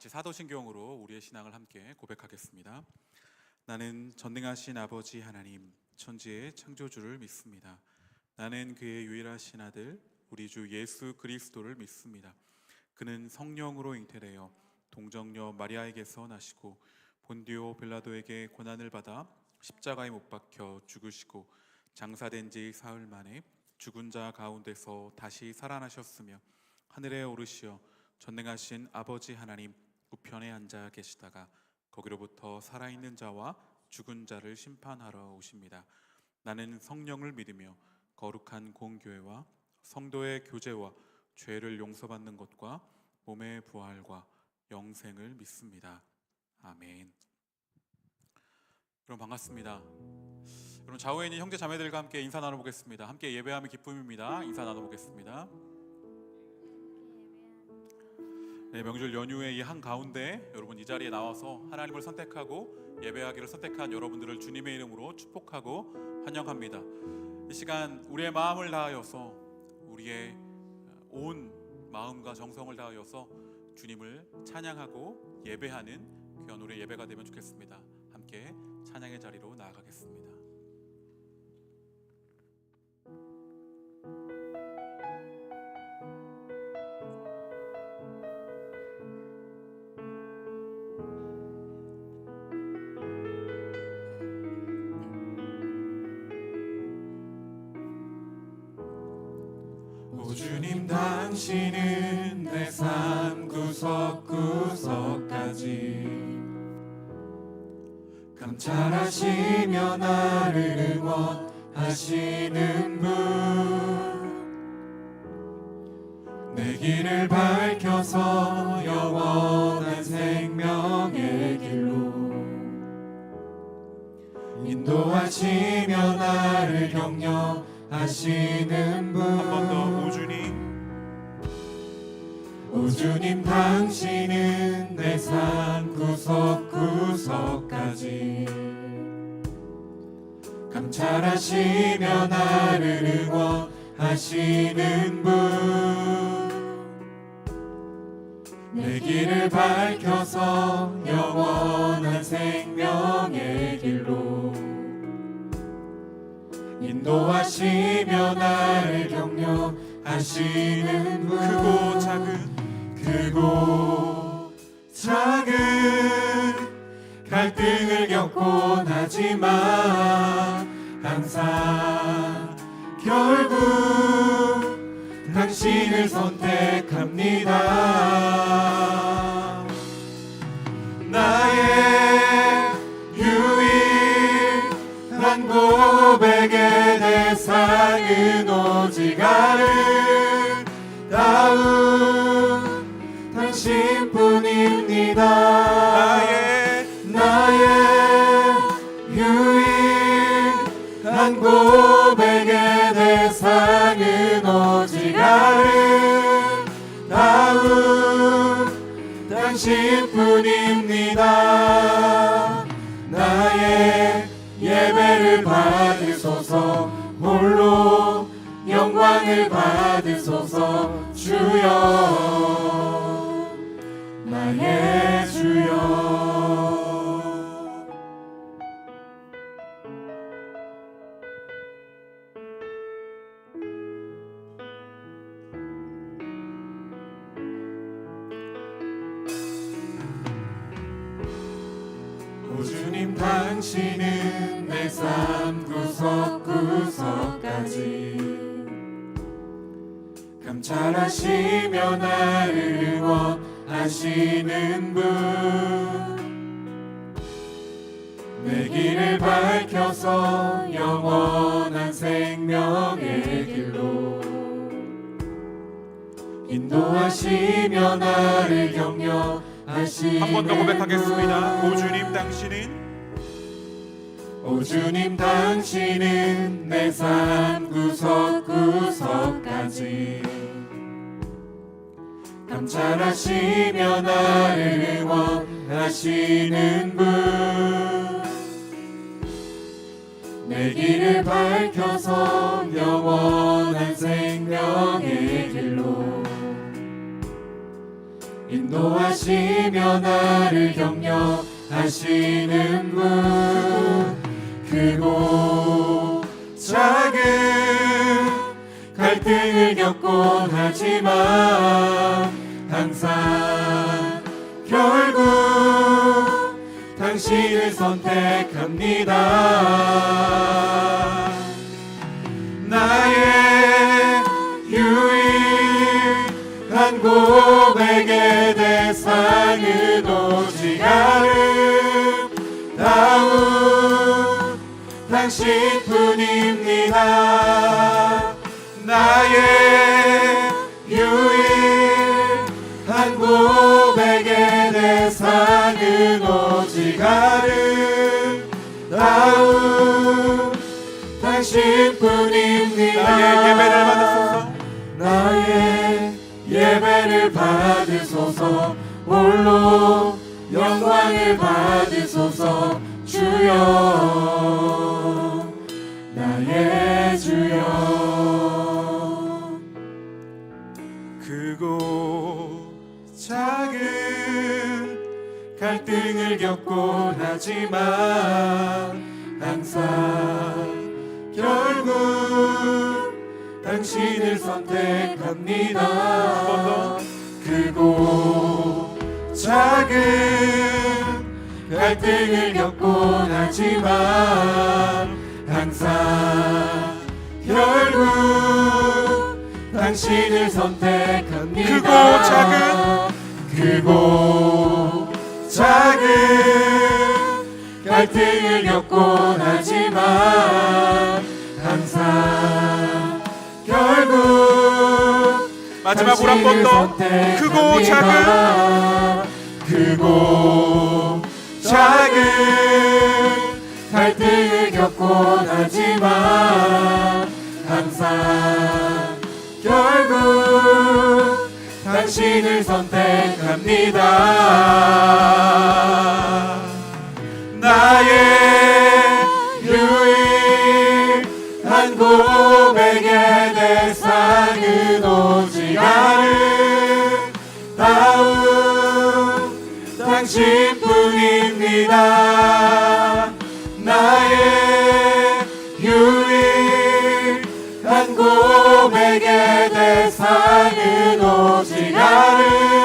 같이 사도신경으로 우리의 신앙을 함께 고백하겠습니다. 나는 전능하신 아버지 하나님, 천지의 창조주를 믿습니다. 나는 그의 유일하신 아들, 우리 주 예수 그리스도를 믿습니다. 그는 성령으로 잉태되어 동정녀 마리아에게서 나시고 본디오 빌라도에게 고난을 받아 십자가에 못 박혀 죽으시고 장사된 지 사흘 만에 죽은 자 가운데서 다시 살아나셨으며 하늘에 오르시어 전능하신 아버지 하나님 우편에 앉아 계시다가 거기로부터 살아있는 자와 죽은 자를 심판하러 오십니다. 나는 성령을 믿으며 거룩한 공교회와 성도의 교제와 죄를 용서받는 것과 몸의 부활과 영생을 믿습니다. 아멘. 여러분 반갑습니다. 여러분 좌우에 있는 형제 자매들과 함께 인사 나눠보겠습니다. 함께 예배함이 기쁨입니다. 인사 나눠보겠습니다. 네, 명절 연휴의 이 한가운데 여러분 이 자리에 나와서 하나님을 선택하고 예배하기를 선택한 여러분들을 주님의 이름으로 축복하고 환영합니다. 이 시간 우리의 마음을 다하여서 우리의 온 마음과 정성을 다하여서 주님을 찬양하고 예배하는 귀한 우리의 예배가 되면 좋겠습니다. 함께 찬양의 자리로 나아가겠습니다. 오 주님, 당신은 내 삶 구석구석까지 감찰하시며 나를 응원하시는 분, 내 길을 밝혀서 영원한 생명의 길로 인도하시며 나를 격려하시는 분. 한 번 더. 오 주님, 당신은 내 삶 구석구석까지 감찰하시며 나를 응원하시는 분, 내 길을 밝혀서 영원한 생명의 길로 인도하시며 나를 격려하시는 분. 크고 작은 갈등을 겪곤 하지만 항상 결국 당신을 선택합니다. 나의 유일한 고백의 대상은 오직 아름다운 당신뿐입니다. 나의 유일한 고백의 대상은 오직 아름다운 당신뿐입니다. 나의 예배를 받으소서, 홀로 영광을 받으소서. 주여, 나의 주여. 오 주님, 당신은 내 삶 구석구석까지 감찰하시며 나를 응원하시는 분, 내 길을 밝혀서 영원한 생명의 길로 인도하시며 나를 격려하시는 한 번 더 고백하겠습니다. 분. 오 주님, 당신은 내 삶 구석구석까지 감찰하시며 나를 응원하시는 분, 내 길을 밝혀서 영원한 생명의 길로 인도하시며 나를 격려하시는 분. 크고 작은 갈등을 겪곤 하지만 항상 결국 당신을 선택합니다. 나의 유일한 고백의 대상은 오직 아름다운 당신뿐입니다. 나의 유일한 고백의 대상은 오직 아름다운 당신뿐입니다. 나의 예배를 받으소서. 홀로 영광을 받으소서. 주여, 나의 주여. 크고 작은 갈등을 겪곤 하지만 항상 결국 당신을 선택합니다. 크고 작은 갈등을 겪곤 하지만 항상 결국 당신을 선택합니다. 크고 작은 갈등을 겪곤 하지만 항상 결국 마지막으로 한 번 더. 크고 작은 갈등을 겪곤 하지만 항상 결국 당신을 선택합니다. 나의 유일한 고백의 대상은 오직 아름다운 당신뿐입니다. 나의 유일한 고백의 대상은 오직 아름다운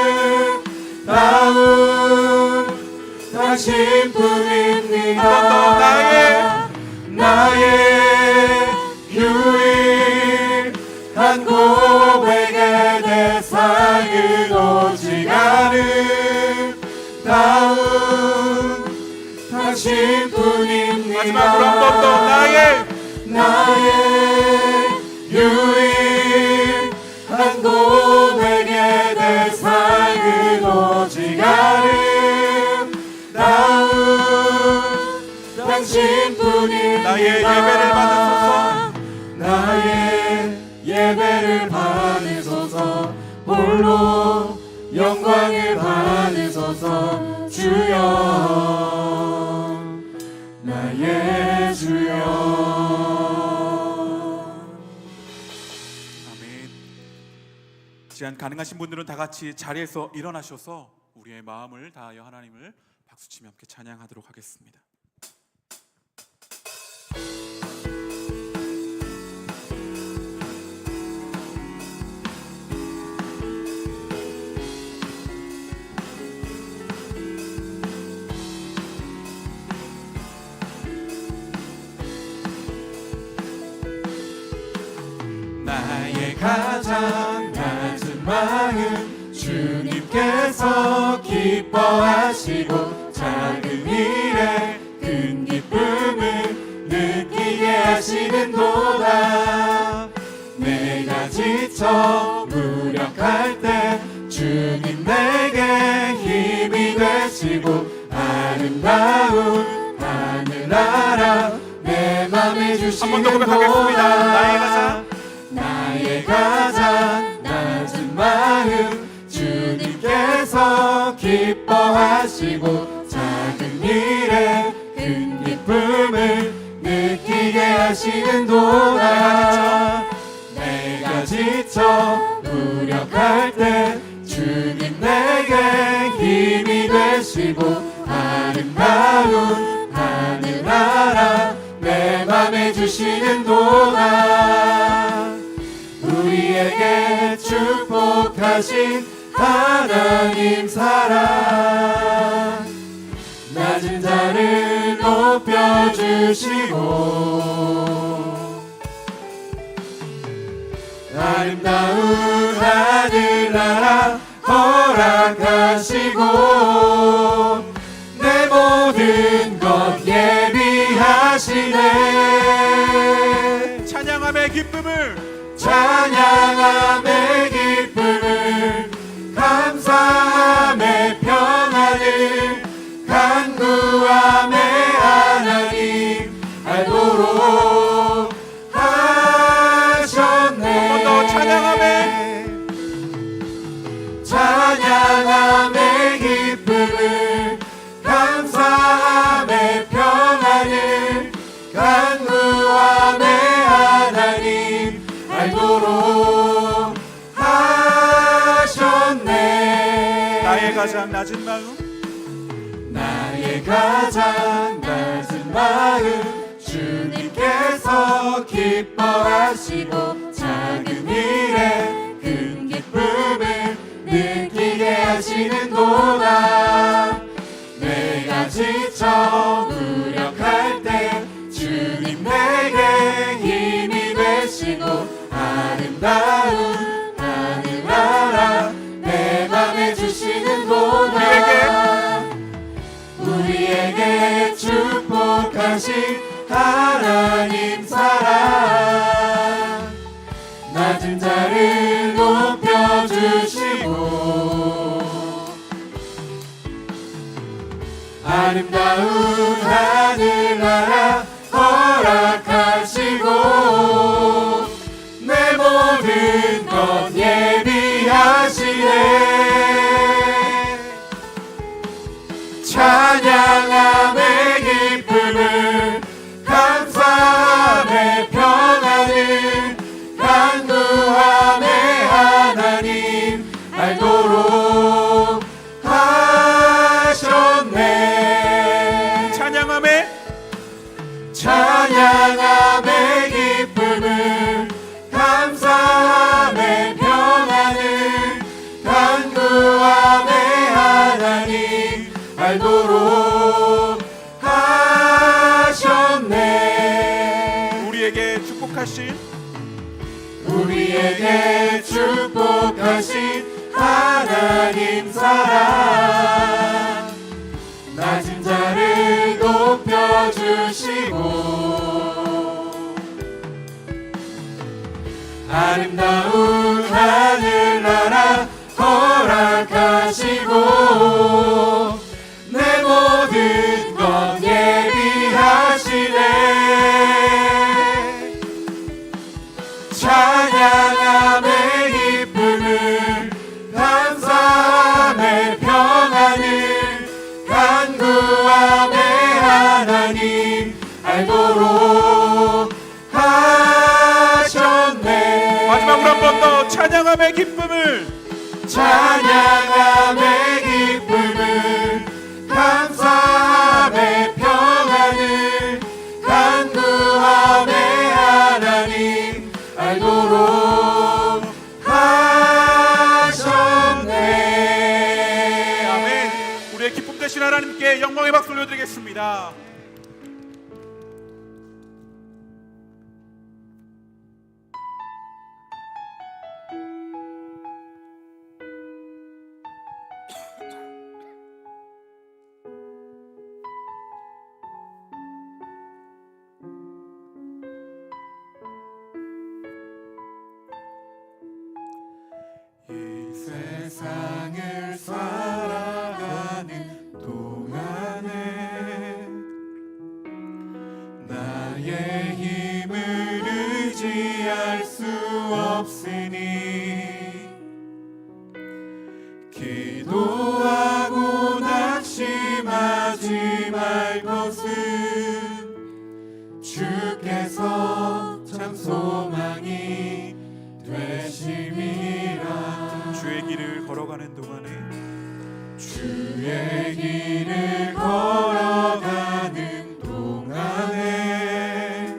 당신뿐입니다. 나의 유일한 고백의 대상은 오직 아름다운 당신뿐입니다. 마지막으로 한 번 더. 나의 유일한 고백의 대상은 오직 아름다운 당신뿐입니다. 나의 예배를 받으소서. 나의 예배를 받으소서. 홀로 영광을 받으소서. 주여, 나의 주여. 아멘. 시간 가능하신 분들은 다 같이 자리에서 일어나셔서 우리의 마음을 다하여 하나님을 박수치며 함께 찬양하도록 하겠습니다. 나의 가장 낮은 마음 주님께서 기뻐하시고 작은 일에 큰 기쁨을 느끼게 하시는도다. 내가 지쳐 무력할 때 주님 내게 힘이 되시고 아름다운 하늘 나라 내 맘에 주시는 한 번 더 고백하겠습니다. 나의 가장 낮은 마음 주님께서 기뻐하시고 작은 일에 큰 기쁨을 느끼게 하시는도다. 내가 지쳐 무력할 때 주님 내게 힘이 되시고 아름다운 하늘나라 내 맘에 주시는도다. 우리에게 축복하신 하나님 사랑 낮은 자를 높여주시고 아름다운 하늘나라 허락하시고 내 모든 것 예비하시네. 찬양함의 기쁨을 찬양함의 기쁨을 감사함의 평안을 간구함의 하나님 알도록 하셨네. 한 번 더 찬양함의 기쁨을 감사함의 평안을 간구함의 하나님 알도록 하셨네. 나의 가장 낮은 마음 나의 가장 낮은 마음 주님께서 기뻐하시고 작은 일에 큰 기쁨을 느끼게 하시는도다. 내가 지쳐 무력할 때 주님 내게 힘이 되시고 아름다운 하늘나라 내 맘에 주시는도다. 우리에게 축복하신 하나님 사랑 낮은 자를 높여주시고 아름다운 하늘나라 허락하시고 내 모든 것 예비하시네. 찬양함의 기쁨을 감사함의 평안을 간구함의 하나님 알도록 하셨네. 찬양함의 기쁨을 감사함의 평안을 간구함의 하나님 알도록 하셨네. 우리에게 축복하신 하나님 사랑 낮은 자를 높여주시고 아름다운 하늘나라 허락하시고 내 모든 것 예비하시네. 찬양함의 기쁨을 감사함의 평안을 간구함의 하나님 알도록 하셨네. 마지막으로 한 번 더 찬양함의 기쁨을 감사함의 평안을 간구함의 하나님 알도록 하셨네. 아멘. 우리의 기쁨 되신 하나님께 영광의 박수 올려드리겠습니다. 세상을 살아가는 동안에 나의 힘을 의지할 수 없으니 기도하고 낙심하지 말 것은 주께서 참 소망이 되심이라. 주의 길을 걸어가는 동안에 주의 길을 걸어가는 동안에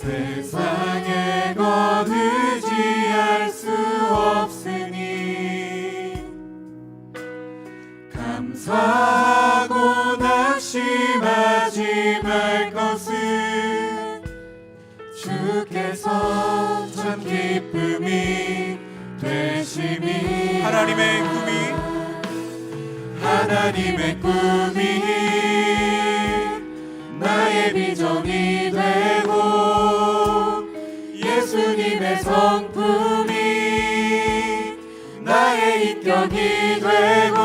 세상의 것 의지할 수 없으니 감사하고 낙심하지 말 것은 주께서 참 기쁨이 되심이 하나님의 꿈이 나의 비전이 되고 예수님의 성품이 나의 인격이 되고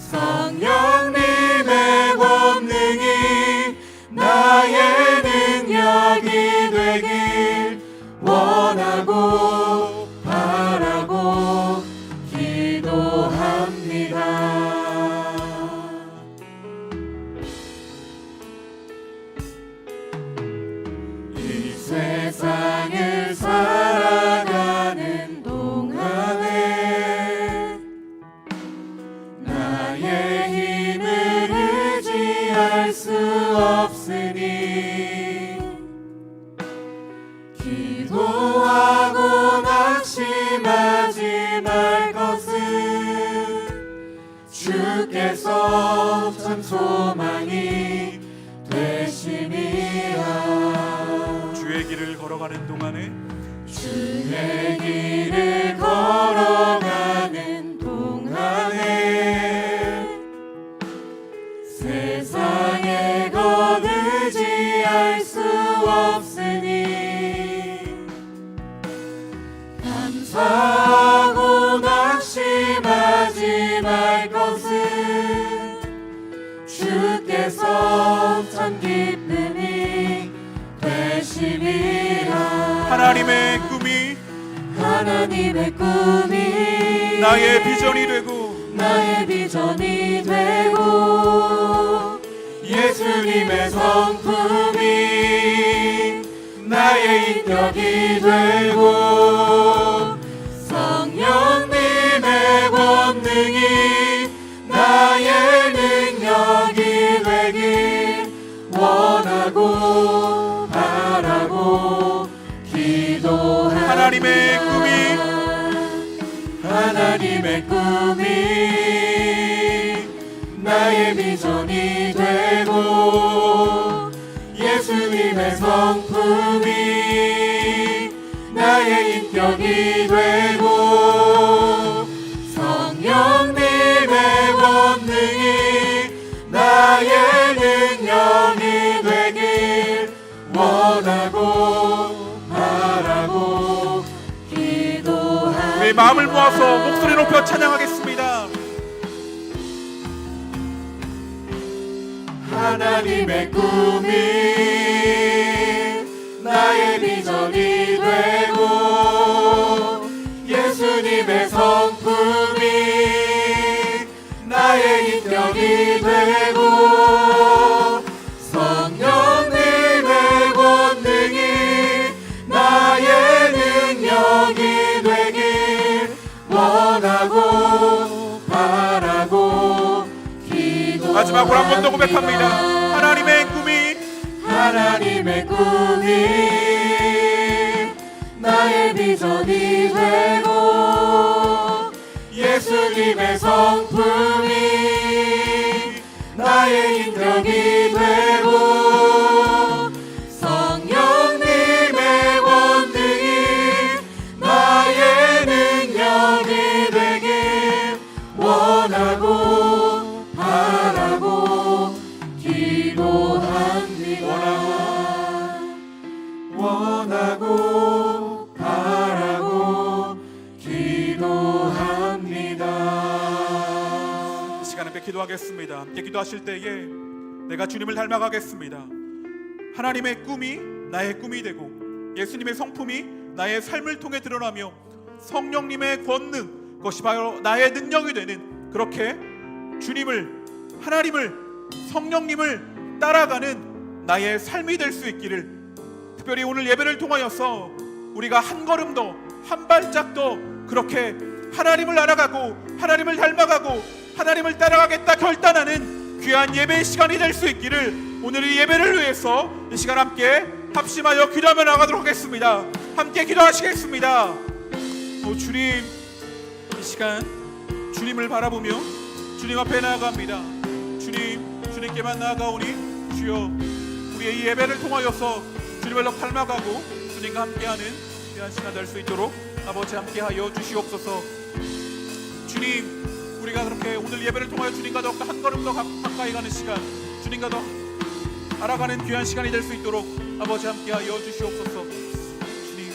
성령님의 권능이 나의 능력이 되길 원하고 바라고 기도합니다. 이 세상을 살아가는 동안에 나의 힘을 의지할 수 없으니 기도하고 낙심하지 말 것은 주께서 참 소망이 되심이라. 주의 길을 걸어가는 동안에 주의 길을 걸어가는 동안에 세상의 것 의지할 수 없으니 감사하고 낙심하지 말 것은 주께서 참 기쁨이 되심이라. 하나님의 꿈이 나의 비전이 되고 예수님의 성품이 나의 인격이 되고 성령님의 권능이 나의 능력이 되길 원하고 바라고 기도합니다. 하나님의 꿈이 나의 비전이 되고 예수님의 성품이 나의 인격이 되고 성령님의 권능이 나의 능력이 되길 원하고 바라고 기도합니다. 우리 마음을 모아서 목소리 높여 찬양하겠습니다. 하나님의 꿈이 나의 비전이 되고 예수님의 성품이 나의 인격이 되고 성령님의 권능이 나의 능력이 되길 원하고 바라고 기도. 마지막으로 한 번 더 고백합니다. 하나님의 꿈이 나의 비전이 되고 예수님의 성품이 나의 인격이 되고 성령님의 권능이 나의 능력이 되길 원하고 바라고 원하고 바라고 기도합니다. 이 시간에 함께 기도하겠습니다. 함께 기도하실 때에 내가 주님을 닮아가겠습니다. 하나님의 꿈이 나의 꿈이 되고 예수님의 성품이 나의 삶을 통해 드러나며 성령님의 권능, 그것이 바로 나의 능력이 되는, 그렇게 주님을, 하나님을, 성령님을 따라가는 나의 삶이 될 수 있기를, 특별히 오늘 예배를 통하여서 우리가 한 걸음 더, 한 발짝 더 그렇게 하나님을 알아가고 하나님을 닮아가고 하나님을 따라가겠다 결단하는 귀한 예배의 시간이 될 수 있기를 오늘 이 예배를 위해서 이 시간 함께 합심하여 기도하며 나가도록 하겠습니다. 함께 기도하시겠습니다. 주님, 이 시간 주님을 바라보며 주님 앞에 나아갑니다. 주님께만 나아가오니 주여, 우리의 이 예배를 통하여서 주님을 더 닮아가고 주님과 함께하는 귀한 시간 될 수 있도록 아버지 함께하여 주시옵소서. 주님, 우리가 그렇게 오늘 예배를 통하여 주님과 더욱더 한 걸음 더 가까이 가는 시간, 주님과 더 알아가는 귀한 시간이 될 수 있도록 아버지 함께하여 주시옵소서. 주님,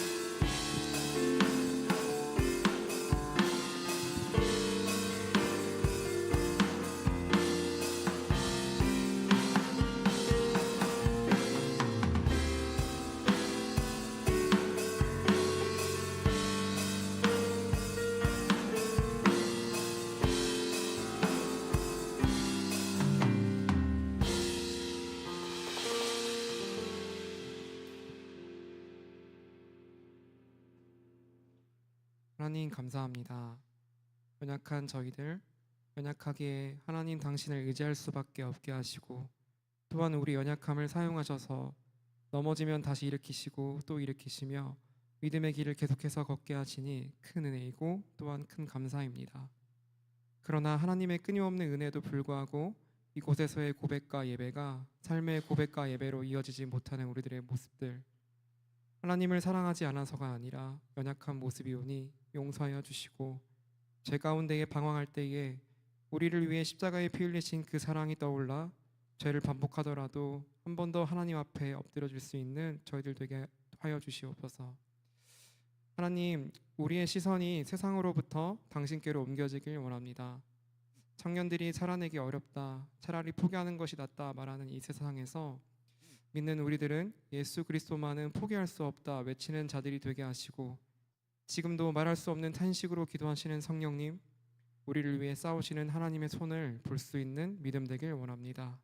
하나님 감사합니다. 연약한 저희들, 연약하기에 하나님 당신을 의지할 수밖에 없게 하시고, 또한 우리 연약함을 사용하셔서 넘어지면 다시 일으키시고 또 일으키시며 믿음의 길을 계속해서 걷게 하시니 큰 은혜이고 또한 큰 감사입니다. 그러나 하나님의 끊임없는 은혜도 불구하고 이곳에서의 고백과 예배가 삶의 고백과 예배로 이어지지 못하는 우리들의 모습들, 하나님을 사랑하지 않아서가 아니라 연약한 모습이 오니 용서하여 주시고, 죄 가운데에 방황할 때에 우리를 위해 십자가에 피 흘리신 그 사랑이 떠올라 죄를 반복하더라도 한 번 더 하나님 앞에 엎드려질 수 있는 저희들 되게 하여 주시옵소서. 하나님, 우리의 시선이 세상으로부터 당신께로 옮겨지길 원합니다. 청년들이 살아내기 어렵다, 차라리 포기하는 것이 낫다 말하는 이 세상에서 믿는 우리들은 예수 그리스도만은 포기할 수 없다 외치는 자들이 되게 하시고, 지금도 말할 수 없는 탄식으로 기도하시는 성령님, 우리를 위해 싸우시는 하나님의 손을 볼 수 있는 믿음 되길 원합니다.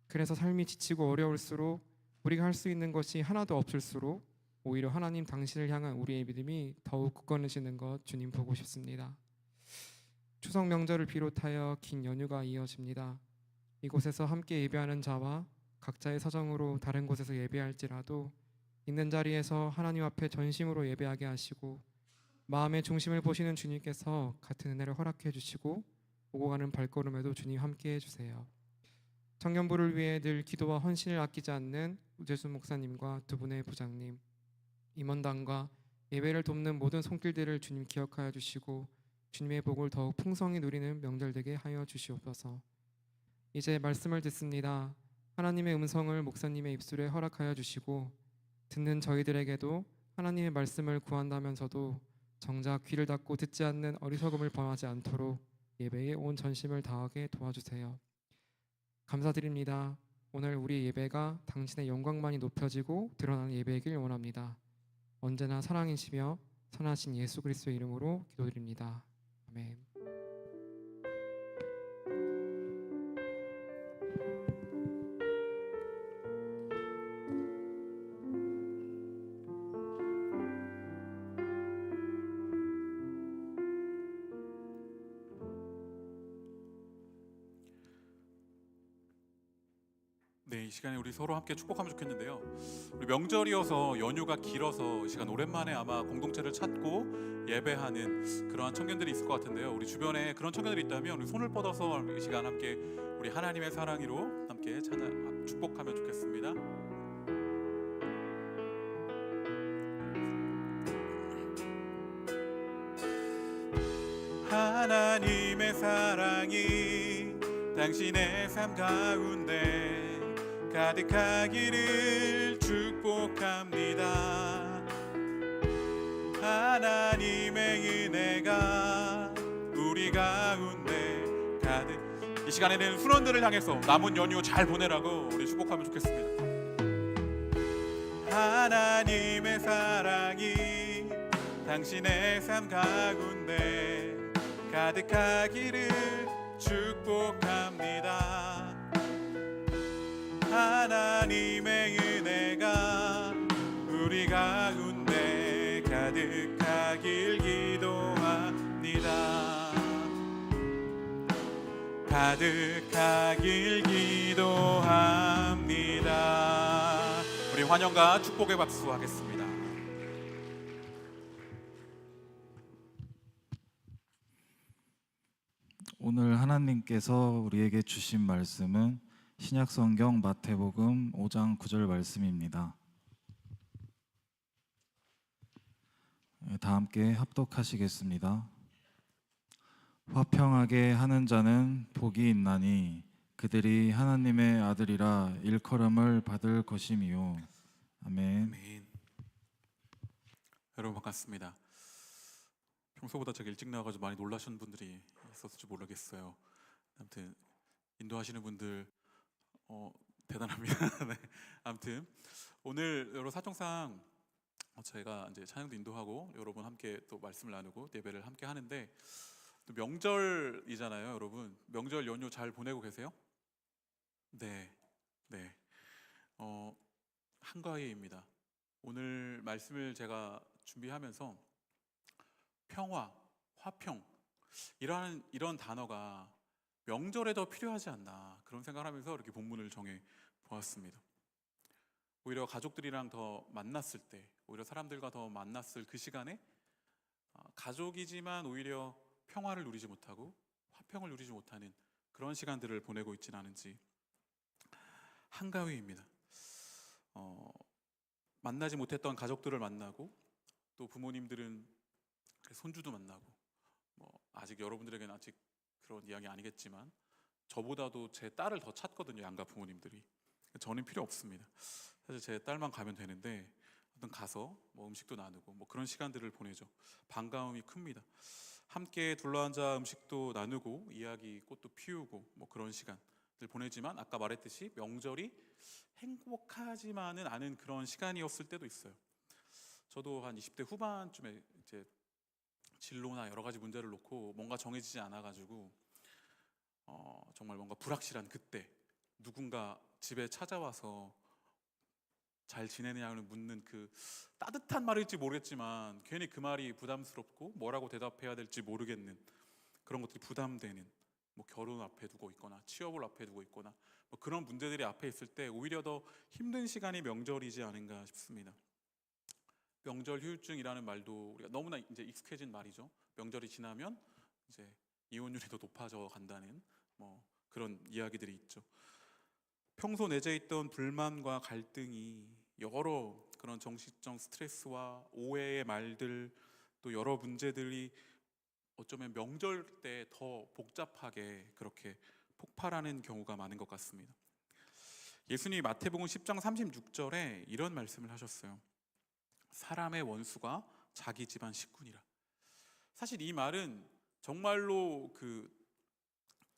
그래서 삶이 지치고 어려울수록, 우리가 할 수 있는 것이 하나도 없을수록 오히려 하나님 당신을 향한 우리의 믿음이 더욱 굳건해지는 것 주님 보고 싶습니다. 추석 명절을 비롯하여 긴 연휴가 이어집니다. 이곳에서 함께 예배하는 자와 각자의 사정으로 다른 곳에서 예배할지라도 있는 자리에서 하나님 앞에 전심으로 예배하게 하시고, 마음의 중심을 보시는 주님께서 같은 은혜를 허락해 주시고 오고 가는 발걸음에도 주님 함께 해주세요. 청년부를 위해 늘 기도와 헌신을 아끼지 않는 우재수 목사님과 두 분의 부장님, 임원단과 예배를 돕는 모든 손길들을 주님 기억하여 주시고 주님의 복을 더욱 풍성히 누리는 명절 되게 하여 주시옵소서. 이제 말씀을 듣습니다. 하나님의 음성을 목사님의 입술에 허락하여 주시고, 듣는 저희들에게도 하나님의 말씀을 구한다면서도 정작 귀를 닫고 듣지 않는 어리석음을 범하지 않도록 예배에 온 전심을 다하게 도와주세요. 감사드립니다. 오늘 우리 예배가 당신의 영광만이 높여지고 드러나는 예배이길 원합니다. 언제나 사랑이시며 선하신 예수 그리스도의 이름으로 기도드립니다. 아멘. 네, 이 시간에 우리 서로 함께 축복하면 좋겠는데요. 우리 명절이어서 연휴가 길어서 이 시간 오랜만에 아마 공동체를 찾고 예배하는 그러한 청년들이 있을 것 같은데요. 우리 주변에 그런 청년들이 있다면 우리 손을 뻗어서 이 시간 함께 우리 하나님의 사랑으로 함께 축복하면 좋겠습니다. 하나님의 사랑이 당신의 삶 가운데 가득하기를 축복합니다. 하나님의 은혜가 우리 가운데 가득. 이 시간에는 순원들을 향해서 남은 연휴 잘 보내라고 우리 축복하면 좋겠습니다. 하나님의 사랑이 당신의 삶 가운데 가득하기를 축복합니다. 하나님의 은혜가 우리 가운데 가득하길 기도합니다. 가득하길 기도합니다. 우리 환영과 축복의 박수 하겠습니다. 오늘 하나님께서 우리에게 주신 말씀은 신약성경 마태복음 5장 9절 말씀입니다. 다 함께 합독하시겠습니다. 화평하게 하는 자는 복이 있나니 그들이 하나님의 아들이라 일컬음을 받을 것임이요. 아멘. 아멘. 여러분 반갑습니다. 평소보다 제가 일찍 나와가지고 많이 놀라신 분들이 있었을지 모르겠어요. 아무튼 인도하시는 분들 대단합니다. 네. 아무튼 오늘 여러 사정상 저희가 이제 찬양도 인도하고 여러분 함께 또 말씀을 나누고 예배를 함께 하는데 또 명절이잖아요, 여러분. 명절 연휴 잘 보내고 계세요? 네, 네. 한가위입니다. 오늘 말씀을 제가 준비하면서 평화, 화평 이런 단어가 명절에 더 필요하지 않나 그런 생각을 하면서 이렇게 본문을 정해 보았습니다. 오히려 가족들이랑 더 만났을 때, 오히려 사람들과 더 만났을 그 시간에 가족이지만 오히려 평화를 누리지 못하고 화평을 누리지 못하는 그런 시간들을 보내고 있지는 않은지 한가위입니다. 만나지 못했던 가족들을 만나고 또 부모님들은 손주도 만나고 아직 여러분들에게는 아직 그런 이야기 아니겠지만 저보다도 제 딸을 더 찾거든요, 양가 부모님들이. 저는 필요 없습니다. 사실 제 딸만 가면 되는데 어떤 가서 음식도 나누고 그런 시간들을 보내죠. 반가움이 큽니다. 함께 둘러앉아 음식도 나누고 이야기 꽃도 피우고 그런 시간들 보내지만 아까 말했듯이 명절이 행복하지만은 않은 그런 시간이었을 때도 있어요. 저도 한 20대 후반쯤에 이제 진로나 여러 가지 문제를 놓고 뭔가 정해지지 않아가지고 정말 뭔가 불확실한 그때 누군가 집에 찾아와서 잘 지내느냐를 묻는 그 따뜻한 말일지 모르겠지만 괜히 그 말이 부담스럽고 뭐라고 대답해야 될지 모르겠는 그런 것들이 부담되는 결혼 앞에 두고 있거나 취업을 앞에 두고 있거나 그런 문제들이 앞에 있을 때 오히려 더 힘든 시간이 명절이지 않은가 싶습니다. 명절 후유증이라는 말도 우리가 너무나 이제 익숙해진 말이죠. 명절이 지나면 이제 이혼율이 더 높아져 간다는 그런 이야기들이 있죠. 평소 내재 있던 불만과 갈등이 여러 그런 정신적 스트레스와 오해의 말들 또 여러 문제들이 어쩌면 명절 때 더 복잡하게 그렇게 폭발하는 경우가 많은 것 같습니다. 예수님이 마태복음 10장 36절에 이런 말씀을 하셨어요. 사람의 원수가 자기 집안 식구니라. 사실 이 말은 정말로 그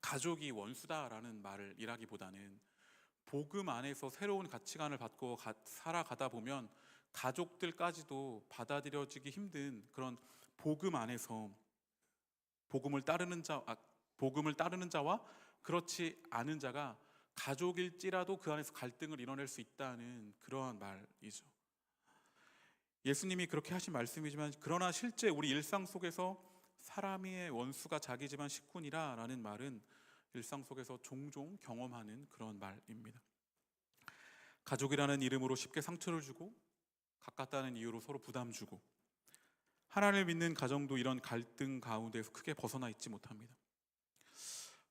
가족이 원수다라는 말을 이라기보다는 복음 안에서 새로운 가치관을 받고 살아가다 보면 가족들까지도 받아들여지기 힘든 그런 복음 안에서 복음을 따르는 자와 그렇지 않은 자가 가족일지라도 그 안에서 갈등을 이뤄낼 수 있다는 그러한 말이죠. 예수님이 그렇게 하신 말씀이지만 그러나 실제 우리 일상 속에서 사람의 원수가 자기 집안 식구니라 라는 말은 일상 속에서 종종 경험하는 그런 말입니다. 가족이라는 이름으로 쉽게 상처를 주고 가깝다는 이유로 서로 부담 주고 하나님을 믿는 가정도 이런 갈등 가운데서 크게 벗어나 있지 못합니다.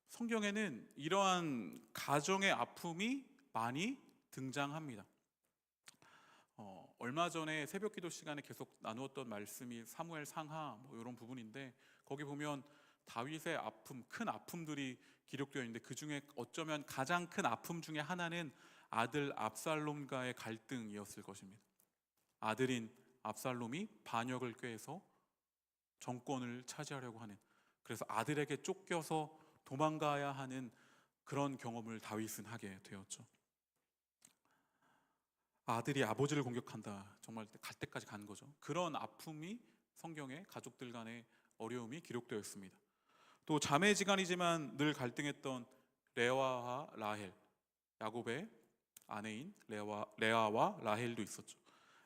성경에는 이러한 가정의 아픔이 많이 등장합니다. 얼마 전에 새벽기도 시간에 계속 나누었던 말씀이 사무엘 상하 이런 부분인데 거기 보면 다윗의 아픔, 큰 아픔들이 기록되어 있는데 그 중에 어쩌면 가장 큰 아픔 중에 하나는 아들 압살롬과의 갈등이었을 것입니다. 아들인 압살롬이 반역을 꾀해서 정권을 차지하려고 하는, 그래서 아들에게 쫓겨서 도망가야 하는 그런 경험을 다윗은 하게 되었죠. 아들이 아버지를 공격한다, 정말 갈 때까지 간 거죠. 그런 아픔이 성경에 가족들 간의 어려움이 기록되어 있습니다. 또 자매지간이지만 늘 갈등했던 레아와 라헬, 야곱의 아내인 레아와 라헬도 있었죠.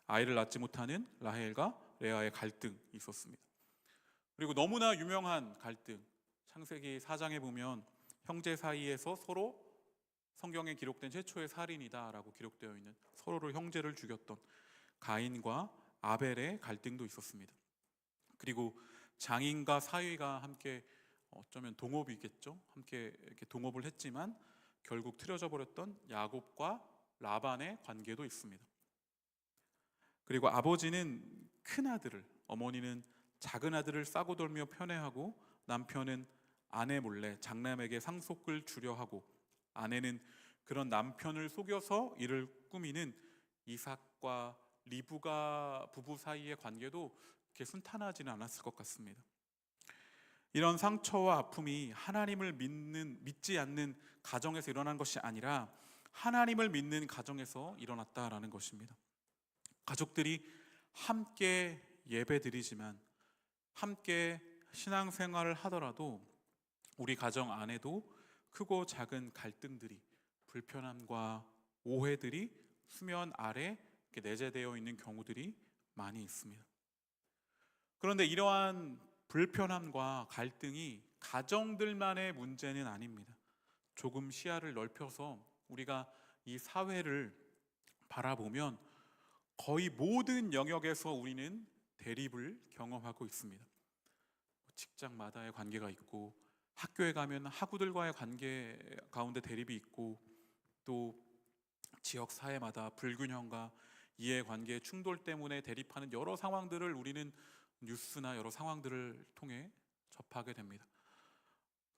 아이를 낳지 못하는 라헬과 레아의 갈등이 있었습니다. 그리고 너무나 유명한 갈등, 창세기 4장에 보면 형제 사이에서 서로 성경에 기록된 최초의 살인이다라고 기록되어 있는 서로를 형제를 죽였던 가인과 아벨의 갈등도 있었습니다. 그리고 장인과 사위가 함께 어쩌면 동업이겠죠. 함께 이렇게 동업을 했지만 결국 틀어져 버렸던 야곱과 라반의 관계도 있습니다. 그리고 아버지는 큰 아들을, 어머니는 작은 아들을 싸고 돌며 편애하고 남편은 아내 몰래 장남에게 상속을 주려 하고 아내는 그런 남편을 속여서 이를 꾸미는 이삭과 리브가 부부 사이의 관계도 이렇게 순탄하지는 않았을 것 같습니다. 이런 상처와 아픔이 하나님을 믿지 않는 가정에서 일어난 것이 아니라 하나님을 믿는 가정에서 일어났다라는 것입니다. 가족들이 함께 예배드리지만 함께 신앙생활을 하더라도 우리 가정 안에도 크고 작은 갈등들이, 불편함과 오해들이 수면 아래 내재되어 있는 경우들이 많이 있습니다. 그런데 이러한 불편함과 갈등이 가정들만의 문제는 아닙니다. 조금 시야를 넓혀서 우리가 이 사회를 바라보면 거의 모든 영역에서 우리는 대립을 경험하고 있습니다. 직장마다의 관계가 있고, 학교에 가면 학우들과의 관계 가운데 대립이 있고, 또 지역 사회마다 불균형과 이해관계 충돌 때문에 대립하는 여러 상황들을 우리는 뉴스나 여러 상황들을 통해 접하게 됩니다.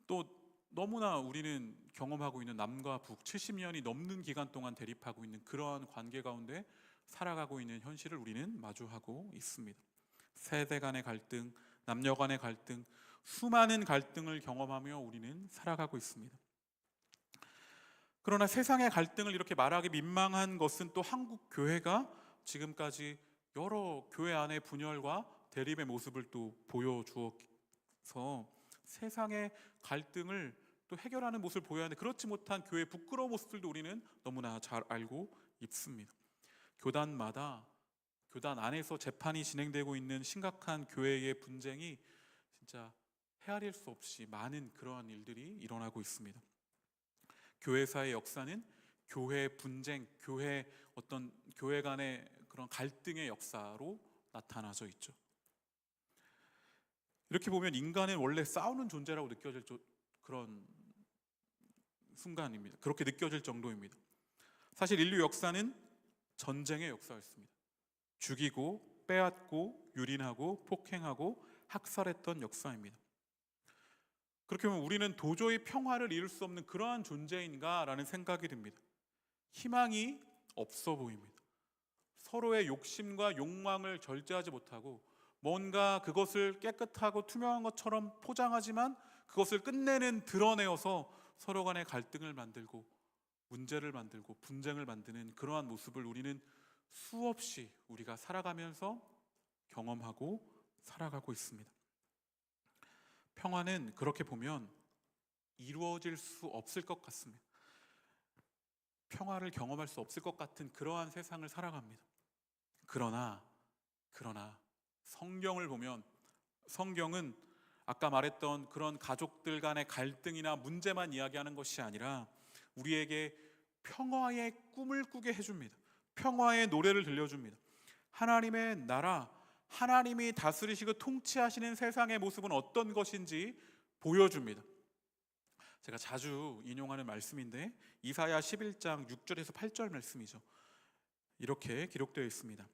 또 너무나 우리는 경험하고 있는 남과 북 70년이 넘는 기간 동안 대립하고 있는 그러한 관계 가운데 살아가고 있는 현실을 우리는 마주하고 있습니다. 세대 간의 갈등, 남녀 간의 갈등, 수많은 갈등을 경험하며 우리는 살아가고 있습니다. 그러나 세상의 갈등을 이렇게 말하기 민망한 것은 또 한국 교회가 지금까지 여러 교회 안의 분열과 대립의 모습을 또 보여주어서 세상의 갈등을 또 해결하는 모습을 보여야 하는데 그렇지 못한 교회의 부끄러운 모습들도 우리는 너무나 잘 알고 있습니다. 교단마다 교단 안에서 재판이 진행되고 있는 심각한 교회의 분쟁이 진짜 헤아릴 수 없이 많은 그러한 일들이 일어나고 있습니다. 교회사의 역사는 교회 분쟁, 교회 간의 그런 갈등의 역사로 나타나져 있죠. 이렇게 보면 인간은 원래 싸우는 존재라고 느껴질 그런 순간입니다. 그렇게 느껴질 정도입니다. 사실 인류 역사는 전쟁의 역사였습니다. 죽이고 빼앗고 유린하고 폭행하고 학살했던 역사입니다. 그렇게 보면 우리는 도저히 평화를 이룰 수 없는 그러한 존재인가라는 생각이 듭니다. 희망이 없어 보입니다. 서로의 욕심과 욕망을 절제하지 못하고 뭔가 그것을 깨끗하고 투명한 것처럼 포장하지만 그것을 끝내는 드러내어서 서로 간의 갈등을 만들고 문제를 만들고 분쟁을 만드는 그러한 모습을 우리는 수없이 우리가 살아가면서 경험하고 살아가고 있습니다. 평화는 그렇게 보면 이루어질 수 없을 것 같습니다. 평화를 경험할 수 없을 것 같은 그러한 세상을 살아갑니다. 그러나 성경을 보면 성경은 아까 말했던 그런 가족들 간의 갈등이나 문제만 이야기하는 것이 아니라 우리에게 평화의 꿈을 꾸게 해줍니다. 평화의 노래를 들려줍니다. 하나님의 나라, 하나님이 다스리시고 통치하시는 세상의 모습은 어떤 것인지 보여줍니다. 제가 자주 인용하는 말씀인데 이사야 11장 6절에서 8절 말씀이죠. 이렇게 기록되어 있습니다.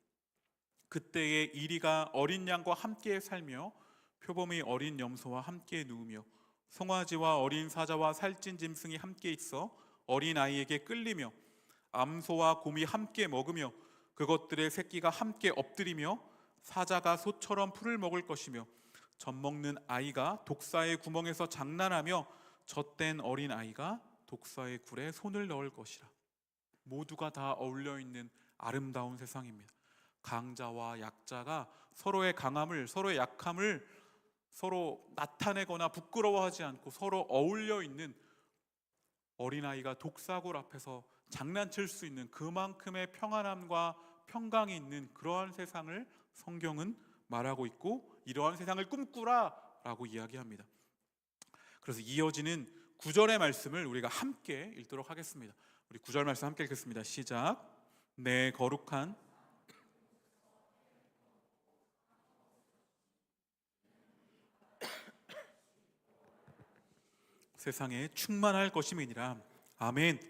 그때에 이리가 어린 양과 함께 살며 표범이 어린 염소와 함께 누우며 송아지와 어린 사자와 살찐 짐승이 함께 있어 어린 아이에게 끌리며 암소와 곰이 함께 먹으며 그것들의 새끼가 함께 엎드리며 사자가 소처럼 풀을 먹을 것이며 젖먹는 아이가 독사의 구멍에서 장난하며 젖된 어린 아이가 독사의 굴에 손을 넣을 것이라. 모두가 다 어울려 있는 아름다운 세상입니다. 강자와 약자가 서로의 강함을, 서로의 약함을 서로 나타내거나 부끄러워하지 않고 서로 어울려 있는, 어린아이가 독사굴 앞에서 장난칠 수 있는 그만큼의 평안함과 평강이 있는 그러한 세상을 성경은 말하고 있고 이러한 세상을 꿈꾸라 라고 이야기합니다. 그래서 이어지는 9절의 말씀을 우리가 함께 읽도록 하겠습니다. 우리 9절 말씀 함께 읽겠습니다. 시작. 내 거룩한 세상에 충만할 것임이니라. 아멘.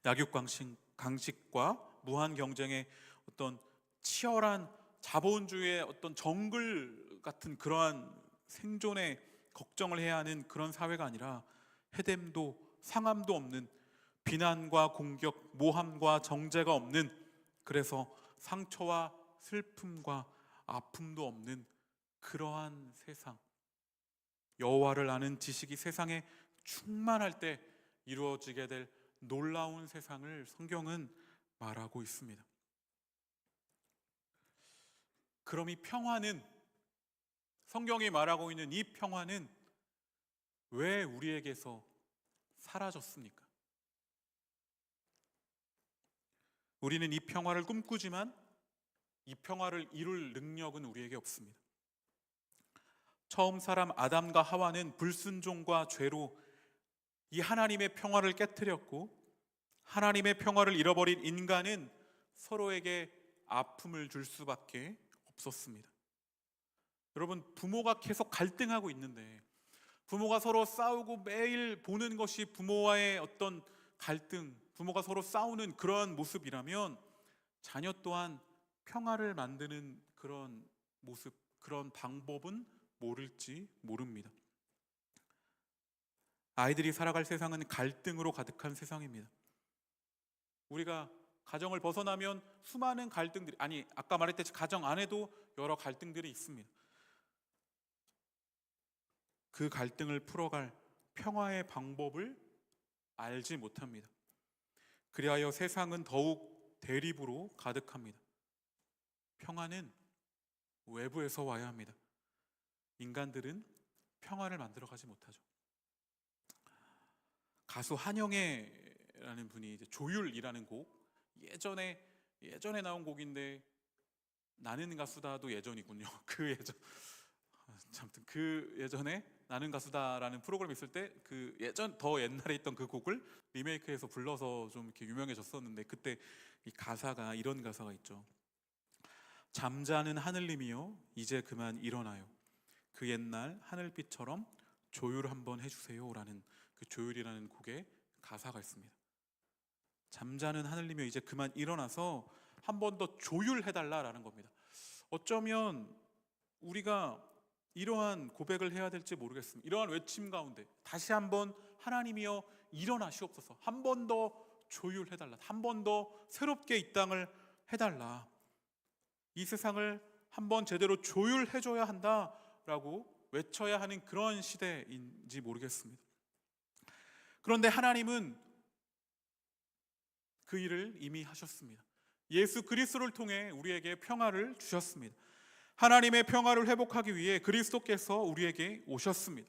약육강식과 무한 경쟁의 어떤 치열한 자본주의의 어떤 정글 같은 그러한 생존에 걱정을 해야 하는 그런 사회가 아니라 해됨도 상함도 없는, 비난과 공격, 모함과 정죄가 없는, 그래서 상처와 슬픔과 아픔도 없는 그러한 세상, 여호와를 아는 지식이 세상에 충만할 때 이루어지게 될 놀라운 세상을 성경은 말하고 있습니다. 그럼 이 평화는, 성경이 말하고 있는 이 평화는 왜 우리에게서 사라졌습니까? 우리는 이 평화를 꿈꾸지만 이 평화를 이룰 능력은 우리에게 없습니다. 처음 사람 아담과 하와는 불순종과 죄로 이 하나님의 평화를 깨뜨렸고, 하나님의 평화를 잃어버린 인간은 서로에게 아픔을 줄 수밖에 없었습니다. 여러분, 부모가 계속 갈등하고 있는데, 부모가 서로 싸우고 매일 보는 것이 부모와의 어떤 갈등, 부모가 서로 싸우는 그런 모습이라면 자녀 또한 평화를 만드는 그런 모습, 그런 방법은 모를지 모릅니다. 아이들이 살아갈 세상은 갈등으로 가득한 세상입니다. 우리가 가정을 벗어나면 수많은 갈등들이, 아까 말했듯이 가정 안에도 여러 갈등들이 있습니다. 그 갈등을 풀어갈 평화의 방법을 알지 못합니다. 그리하여 세상은 더욱 대립으로 가득합니다. 평화는 외부에서 와야 합니다. 인간들은 평화를 만들어가지 못하죠. 가수 한영애라는 분이 이제 조율이라는 곡, 예전에 나온 곡인데, 나는 가수다도 예전이군요. 그 예전에 나는 가수다라는 프로그램 있을 때 그 더 옛날에 있던 그 곡을 리메이크해서 불러서 좀 이렇게 유명해졌었는데, 그때 이 가사가 이런 가사가 있죠. 잠자는 하늘님이여 이제 그만 일어나요. 그 옛날 하늘빛처럼 조율 한번 해주세요라는 그 조율이라는 곡의 가사가 있습니다. 잠자는 하늘님이여 이제 그만 일어나서 한 번 더 조율해달라라는 겁니다. 어쩌면 우리가 이러한 고백을 해야 될지 모르겠습니다. 이러한 외침 가운데 다시 한번 하나님이여 일어나시옵소서, 한 번 더 조율해달라, 한 번 더 새롭게 이 땅을 해달라, 이 세상을 한번 제대로 조율해줘야 한다라고 외쳐야 하는 그런 시대인지 모르겠습니다. 그런데 하나님은 그 일을 이미 하셨습니다. 예수 그리스도를 통해 우리에게 평화를 주셨습니다. 하나님의 평화를 회복하기 위해 그리스도께서 우리에게 오셨습니다.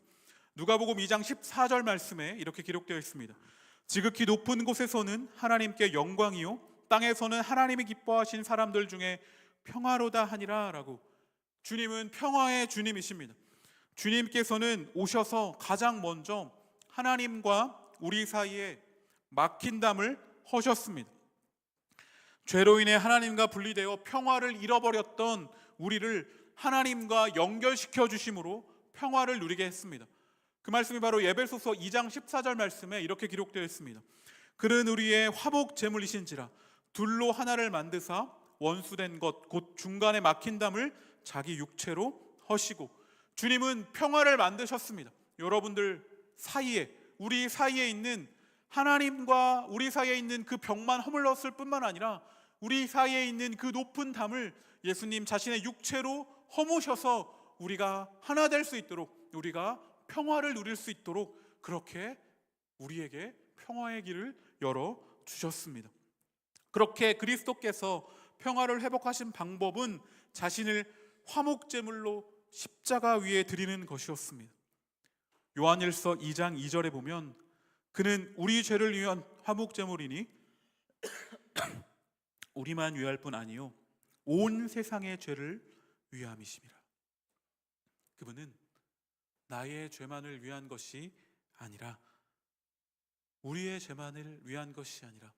누가복음 2장 14절 말씀에 이렇게 기록되어 있습니다. 지극히 높은 곳에서는 하나님께 영광이요 땅에서는 하나님이 기뻐하신 사람들 중에 평화로다 하니라 라고. 주님은 평화의 주님이십니다. 주님께서는 오셔서 가장 먼저 하나님과 우리 사이에 막힌 담을 허셨습니다. 죄로 인해 하나님과 분리되어 평화를 잃어버렸던 우리를 하나님과 연결시켜 주심으로 평화를 누리게 했습니다. 그 말씀이 바로 에베소서 2장 14절 말씀에 이렇게 기록되어 있습니다. 그는 우리의 화목 제물이신지라 둘로 하나를 만드사 원수된 것 곧 중간에 막힌 담을 자기 육체로 허시고. 주님은 평화를 만드셨습니다. 여러분들 사이에, 우리 사이에 있는 하나님과 우리 사이에 있는 그 벽만 허물렀을 뿐만 아니라 우리 사이에 있는 그 높은 담을 예수님 자신의 육체로 허무셔서 우리가 하나 될 수 있도록, 우리가 평화를 누릴 수 있도록 그렇게 우리에게 평화의 길을 열어 주셨습니다. 그렇게 그리스도께서 평화를 회복하신 방법은 자신을 화목제물로 십자가 위에 드리는 것이었습니다. 요한일서 2장 2절에 보면 그는 우리 죄를 위한 화목제물이니 우리만 위할 뿐 아니요 온 세상의 죄를 위함이심이라. 그분은 나의 죄만을 위한 것이 아니라 우리의 죄만을 위한 것이 아니라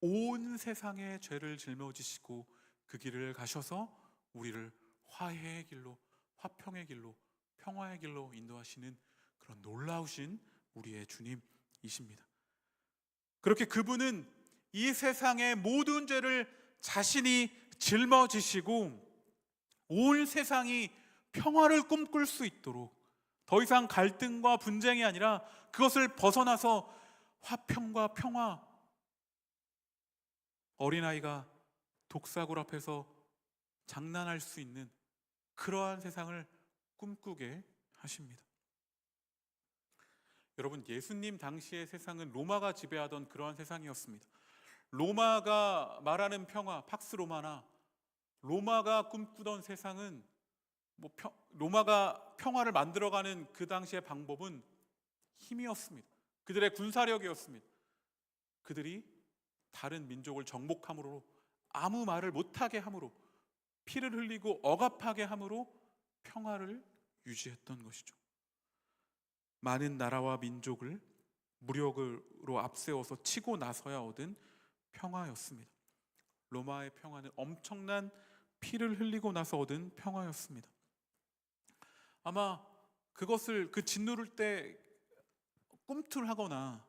온 세상의 죄를 짊어지시고 그 길을 가셔서 우리를 화해의 길로, 화평의 길로, 평화의 길로 인도하시는 그런 놀라우신 우리의 주님이십니다. 그렇게 그분은 이 세상의 모든 죄를 자신이 짊어지시고 온 세상이 평화를 꿈꿀 수 있도록, 더 이상 갈등과 분쟁이 아니라 그것을 벗어나서 화평과 평화, 어린아이가 독사굴 앞에서 장난할 수 있는 그러한 세상을 꿈꾸게 하십니다. 여러분, 예수님 당시의 세상은 로마가 지배하던 그러한 세상이었습니다. 로마가 말하는 평화, 팍스 로마나 로마가 꿈꾸던 세상은 로마가 평화를 만들어가는 그 당시의 방법은 힘이었습니다. 그들의 군사력이었습니다. 그들이 다른 민족을 정복함으로, 아무 말을 못하게 함으로, 피를 흘리고 억압하게 함으로 평화를 유지했던 것이죠. 많은 나라와 민족을 무력으로 앞세워서 치고 나서야 얻은 평화였습니다. 로마의 평화는 엄청난 피를 흘리고 나서 얻은 평화였습니다. 아마 그것을 그 짓누를 때 꿈틀하거나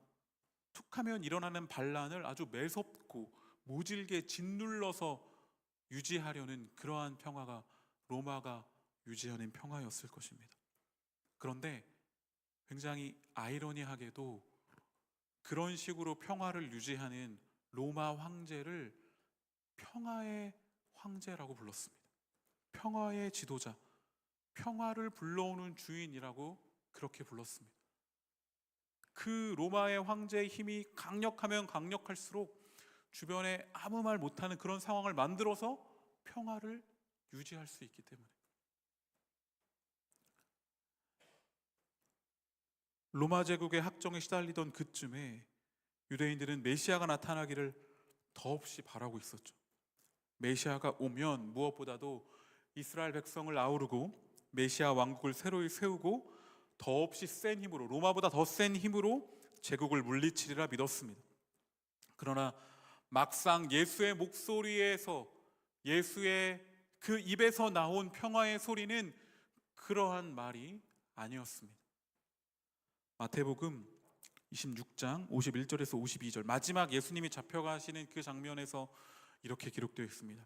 툭하면 일어나는 반란을 아주 매섭고 모질게 짓눌러서 유지하려는 그러한 평화가 로마가 유지하는 평화였을 것입니다. 그런데 굉장히 아이러니하게도 그런 식으로 평화를 유지하는 로마 황제를 평화의 황제라고 불렀습니다. 평화의 지도자, 평화를 불러오는 주인이라고 그렇게 불렀습니다. 그 로마의 황제의 힘이 강력하면 강력할수록 주변에 아무 말 못하는 그런 상황을 만들어서 평화를 유지할 수 있기 때문에, 로마 제국의 학정에 시달리던 그쯤에 유대인들은 메시아가 나타나기를 더없이 바라고 있었죠. 메시아가 오면 무엇보다도 이스라엘 백성을 아우르고 메시아 왕국을 새로이 세우고 더없이 센 힘으로, 로마보다 더 센 힘으로 제국을 물리치리라 믿었습니다. 그러나 막상 예수의 목소리에서, 예수의 그 입에서 나온 평화의 소리는 그러한 말이 아니었습니다. 마태복음 26장 51절에서 52절, 마지막 예수님이 잡혀가시는 그 장면에서 이렇게 기록되어 있습니다.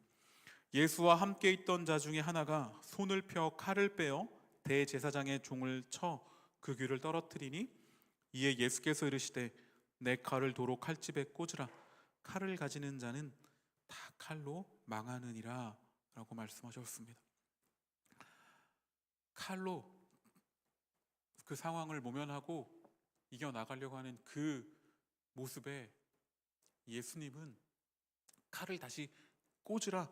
예수와 함께 있던 자 중에 하나가 손을 펴 칼을 빼어 대제사장의 종을 쳐 그 귀를 떨어뜨리니, 이에 예수께서 이르시되 내 칼을 도로 칼집에 꽂으라. 칼을 가지는 자는 다 칼로 망하느니라 라고 말씀하셨습니다. 칼로 그 상황을 모면하고 이겨나가려고 하는 그 모습에 예수님은 칼을 다시 꽂으라.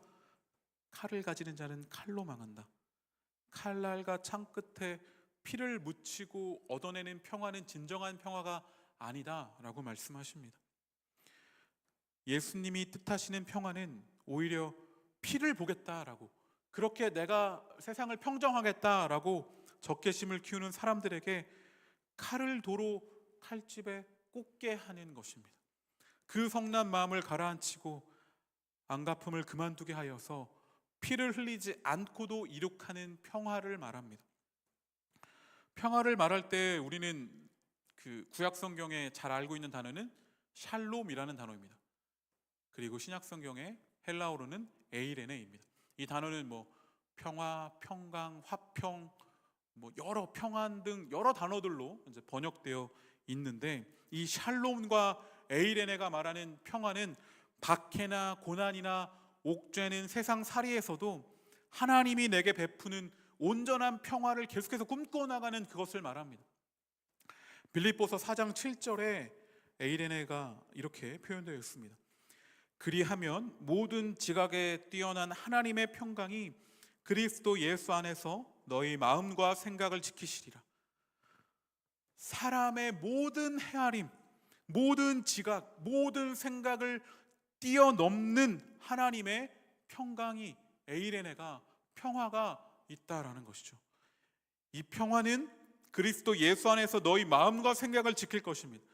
칼을 가지는 자는 칼로 망한다. 칼날과 창 끝에 피를 묻히고 얻어내는 평화는 진정한 평화가 아니다 라고 말씀하십니다. 예수님이 뜻하시는 평화는 오히려 피를 보겠다라고, 그렇게 내가 세상을 평정하겠다라고 적개심을 키우는 사람들에게 칼을 도로 칼집에 꽂게 하는 것입니다. 그 성난 마음을 가라앉히고 안갚음을 그만두게 하여서 피를 흘리지 않고도 이룩하는 평화를 말합니다. 평화를 말할 때 우리는 그 구약 성경에 잘 알고 있는 단어는 샬롬이라는 단어입니다. 그리고 신약 성경의 헬라어로는 에이레네입니다. 이 단어는 평화, 평강, 화평, 여러 평안 등 여러 단어들로 이제 번역되어 있는데, 이 샬롬과 에이레네가 말하는 평화는 박해나 고난이나 옥죄는 세상 살이에서도 하나님이 내게 베푸는 온전한 평화를 계속해서 꿈꿔나가는 그것을 말합니다. 빌립보서 4장 7절에 에이레네가 이렇게 표현되어 있습니다. 그리하면 모든 지각에 뛰어난 하나님의 평강이 그리스도 예수 안에서 너희 마음과 생각을 지키시리라. 사람의 모든 헤아림, 모든 지각, 모든 생각을 뛰어넘는 하나님의 평강이, 에이레네가, 평화가 있다라는 것이죠. 이 평화는 그리스도 예수 안에서 너희 마음과 생각을 지킬 것입니다.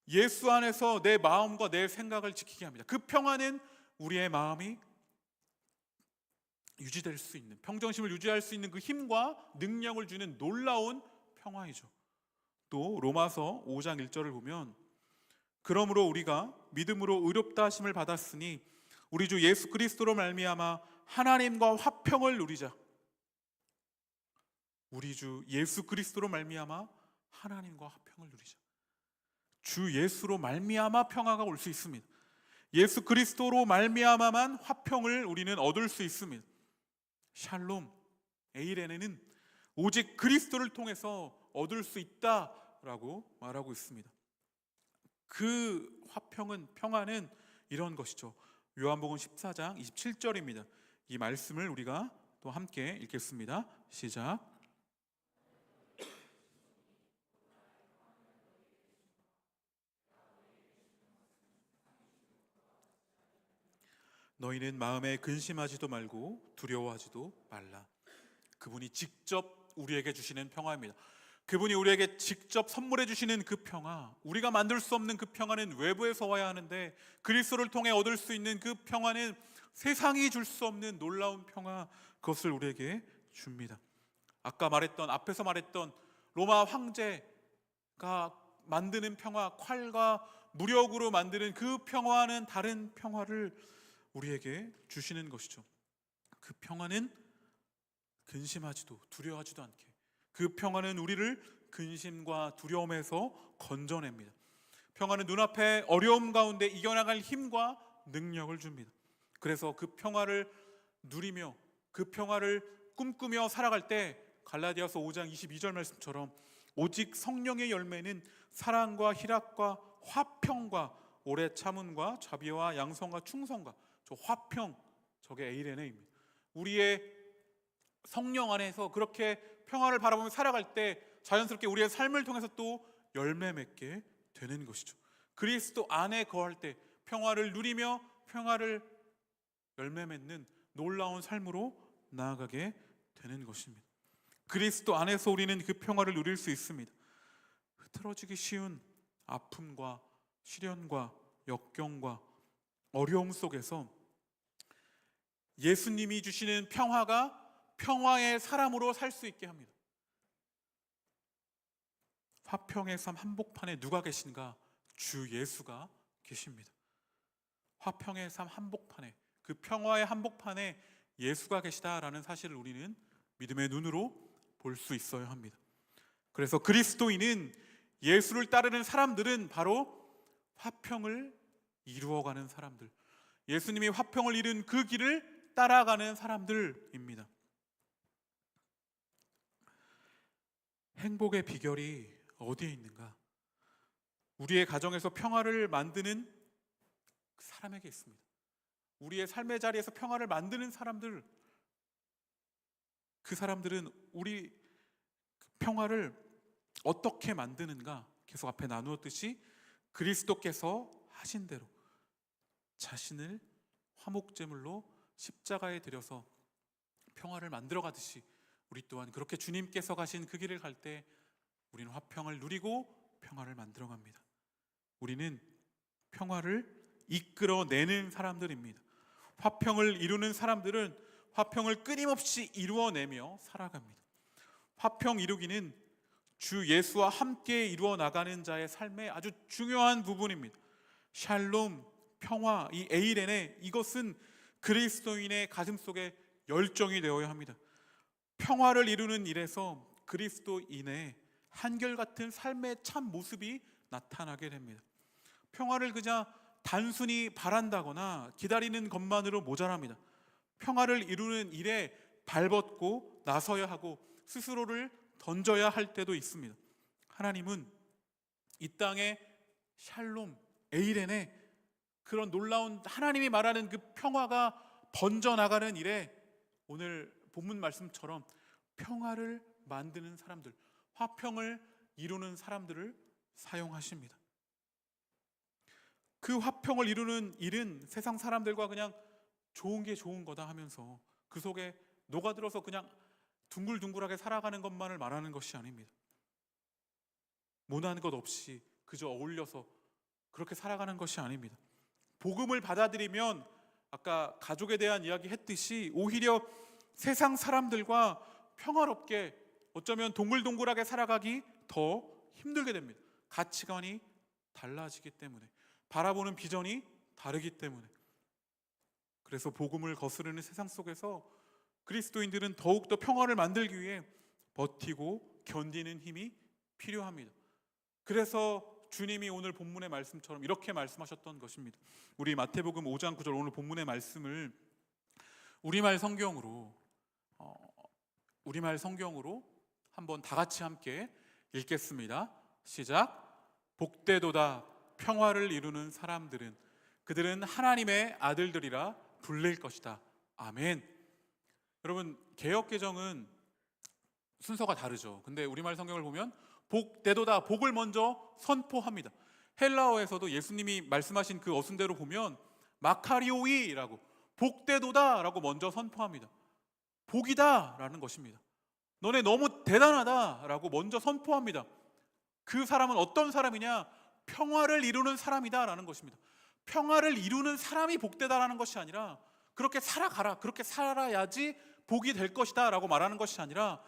예수 안에서 내 마음과 내 생각을 지키게 합니다. 그 평화는 우리의 마음이 유지될 수 있는, 평정심을 유지할 수 있는 그 힘과 능력을 주는 놀라운 평화이죠. 또 로마서 5장 1절을 보면 그러므로 우리가 믿음으로 의롭다 하심을 받았으니 우리 주 예수 그리스도로 말미암아 하나님과 화평을 누리자. 우리 주 예수 그리스도로 말미암아 하나님과 화평을 누리자. 주 예수로 말미암아 평화가 올 수 있습니다. 예수 그리스도로 말미암아만 화평을 우리는 얻을 수 있습니다. 샬롬, 에이레네는 오직 그리스도를 통해서 얻을 수 있다라고 말하고 있습니다. 그 화평은, 평화는 이런 것이죠. 요한복음 14장 27절입니다. 이 말씀을 우리가 또 함께 읽겠습니다. 시작. 너희는 마음에 근심하지도 말고 두려워하지도 말라. 그분이 직접 우리에게 주시는 평화입니다. 그분이 우리에게 직접 선물해 주시는 그 평화, 우리가 만들 수 없는 그 평화는 외부에서 와야 하는데 그리스도를 통해 얻을 수 있는 그 평화는 세상이 줄 수 없는 놀라운 평화, 그것을 우리에게 줍니다. 앞에서 말했던 로마 황제가 만드는 평화, 칼과 무력으로 만드는 그 평화는 다른 평화를 우리에게 주시는 것이죠. 그 평화는 근심하지도 두려워하지도 않게, 그 평화는 우리를 근심과 두려움에서 건져냅니다. 평화는 눈앞에 어려움 가운데 이겨나갈 힘과 능력을 줍니다. 그래서 그 평화를 누리며 그 평화를 꿈꾸며 살아갈 때 갈라디아서 5장 22절 말씀처럼 오직 성령의 열매는 사랑과 희락과 화평과 오래 참음과 자비와 양성과 충성과, 저 화평, 저게 에이레네입니다. 우리의 성령 안에서 그렇게 평화를 바라보며 살아갈 때 자연스럽게 우리의 삶을 통해서 또 열매 맺게 되는 것이죠. 그리스도 안에 거할 때 평화를 누리며 평화를 열매 맺는 놀라운 삶으로 나아가게 되는 것입니다. 그리스도 안에서 우리는 그 평화를 누릴 수 있습니다. 흐트러지기 쉬운 아픔과 시련과 역경과 어려움 속에서 예수님이 주시는 평화가 평화의 사람으로 살 수 있게 합니다. 화평의 삶 한복판에 누가 계신가? 주 예수가 계십니다. 화평의 삶 한복판에, 그 평화의 한복판에 예수가 계시다라는 사실을 우리는 믿음의 눈으로 볼 수 있어야 합니다. 그래서 그리스도인은, 예수를 따르는 사람들은 바로 화평을 이루어가는 사람들, 예수님이 화평을 이룬 그 길을 따라가는 사람들입니다. 행복의 비결이 어디에 있는가? 우리의 가정에서 평화를 만드는 사람에게 있습니다. 우리의 삶의 자리에서 평화를 만드는 사람들, 그 사람들은 우리 평화를 어떻게 만드는가? 계속 앞에 나누었듯이 그리스도께서 하신 대로 자신을 화목제물로 십자가에 들여서 평화를 만들어 가듯이 우리 또한 그렇게 주님께서 가신 그 길을 갈 때 우리는 화평을 누리고 평화를 만들어 갑니다. 우리는 평화를 이끌어내는 사람들입니다. 화평을 이루는 사람들은 화평을 끊임없이 이루어내며 살아갑니다. 화평 이루기는 주 예수와 함께 이루어 나가는 자의 삶의 아주 중요한 부분입니다. 샬롬, 평화, 이 에이레네, 이것은 그리스도인의 가슴속에 열정이 되어야 합니다. 평화를 이루는 일에서 그리스도인의 한결같은 삶의 참 모습이 나타나게 됩니다. 평화를 그냥 단순히 바란다거나 기다리는 것만으로 모자랍니다. 평화를 이루는 일에 발벗고 나서야 하고 스스로를 던져야 할 때도 있습니다. 하나님은 이 땅에 샬롬, 에이레네, 그런 놀라운 하나님이 말하는 그 평화가 번져나가는 일에 오늘 본문 말씀처럼 평화를 만드는 사람들, 화평을 이루는 사람들을 사용하십니다. 그 화평을 이루는 일은 세상 사람들과 그냥 좋은 게 좋은 거다 하면서 그 속에 녹아들어서 그냥 둥글둥글하게 살아가는 것만을 말하는 것이 아닙니다. 모난 것 없이 그저 어울려서 그렇게 살아가는 것이 아닙니다. 복음을 받아들이면 아까 가족에 대한 이야기 했듯이 오히려 세상 사람들과 평화롭게 어쩌면 동글동글하게 살아가기 더 힘들게 됩니다. 가치관이 달라지기 때문에, 바라보는 비전이 다르기 때문에. 그래서 복음을 거스르는 세상 속에서 그리스도인들은 더욱더 평화를 만들기 위해 버티고 견디는 힘이 필요합니다. 그래서 주님이 오늘 본문의 말씀처럼 이렇게 말씀하셨던 것입니다. 우리 마태복음 5장 9절 오늘 본문의 말씀을 우리말 성경으로 한번 다 같이 함께 읽겠습니다. 시작. 복되도다 평화를 이루는 사람들은 그들은 하나님의 아들들이라 불릴 것이다. 아멘. 여러분, 개역개정은 순서가 다르죠. 근데 우리말 성경을 보면 복되도다, 복을 먼저 선포합니다. 헬라어에서도 예수님이 말씀하신 그 어순대로 보면 마카리오이라고, 복되도다라고 먼저 선포합니다. 복이다라는 것입니다. 너네 너무 대단하다라고 먼저 선포합니다. 그 사람은 어떤 사람이냐? 평화를 이루는 사람이다라는 것입니다. 평화를 이루는 사람이 복되다라는 것이 아니라 그렇게 살아가라, 그렇게 살아야지 복이 될 것이다 라고 말하는 것이 아니라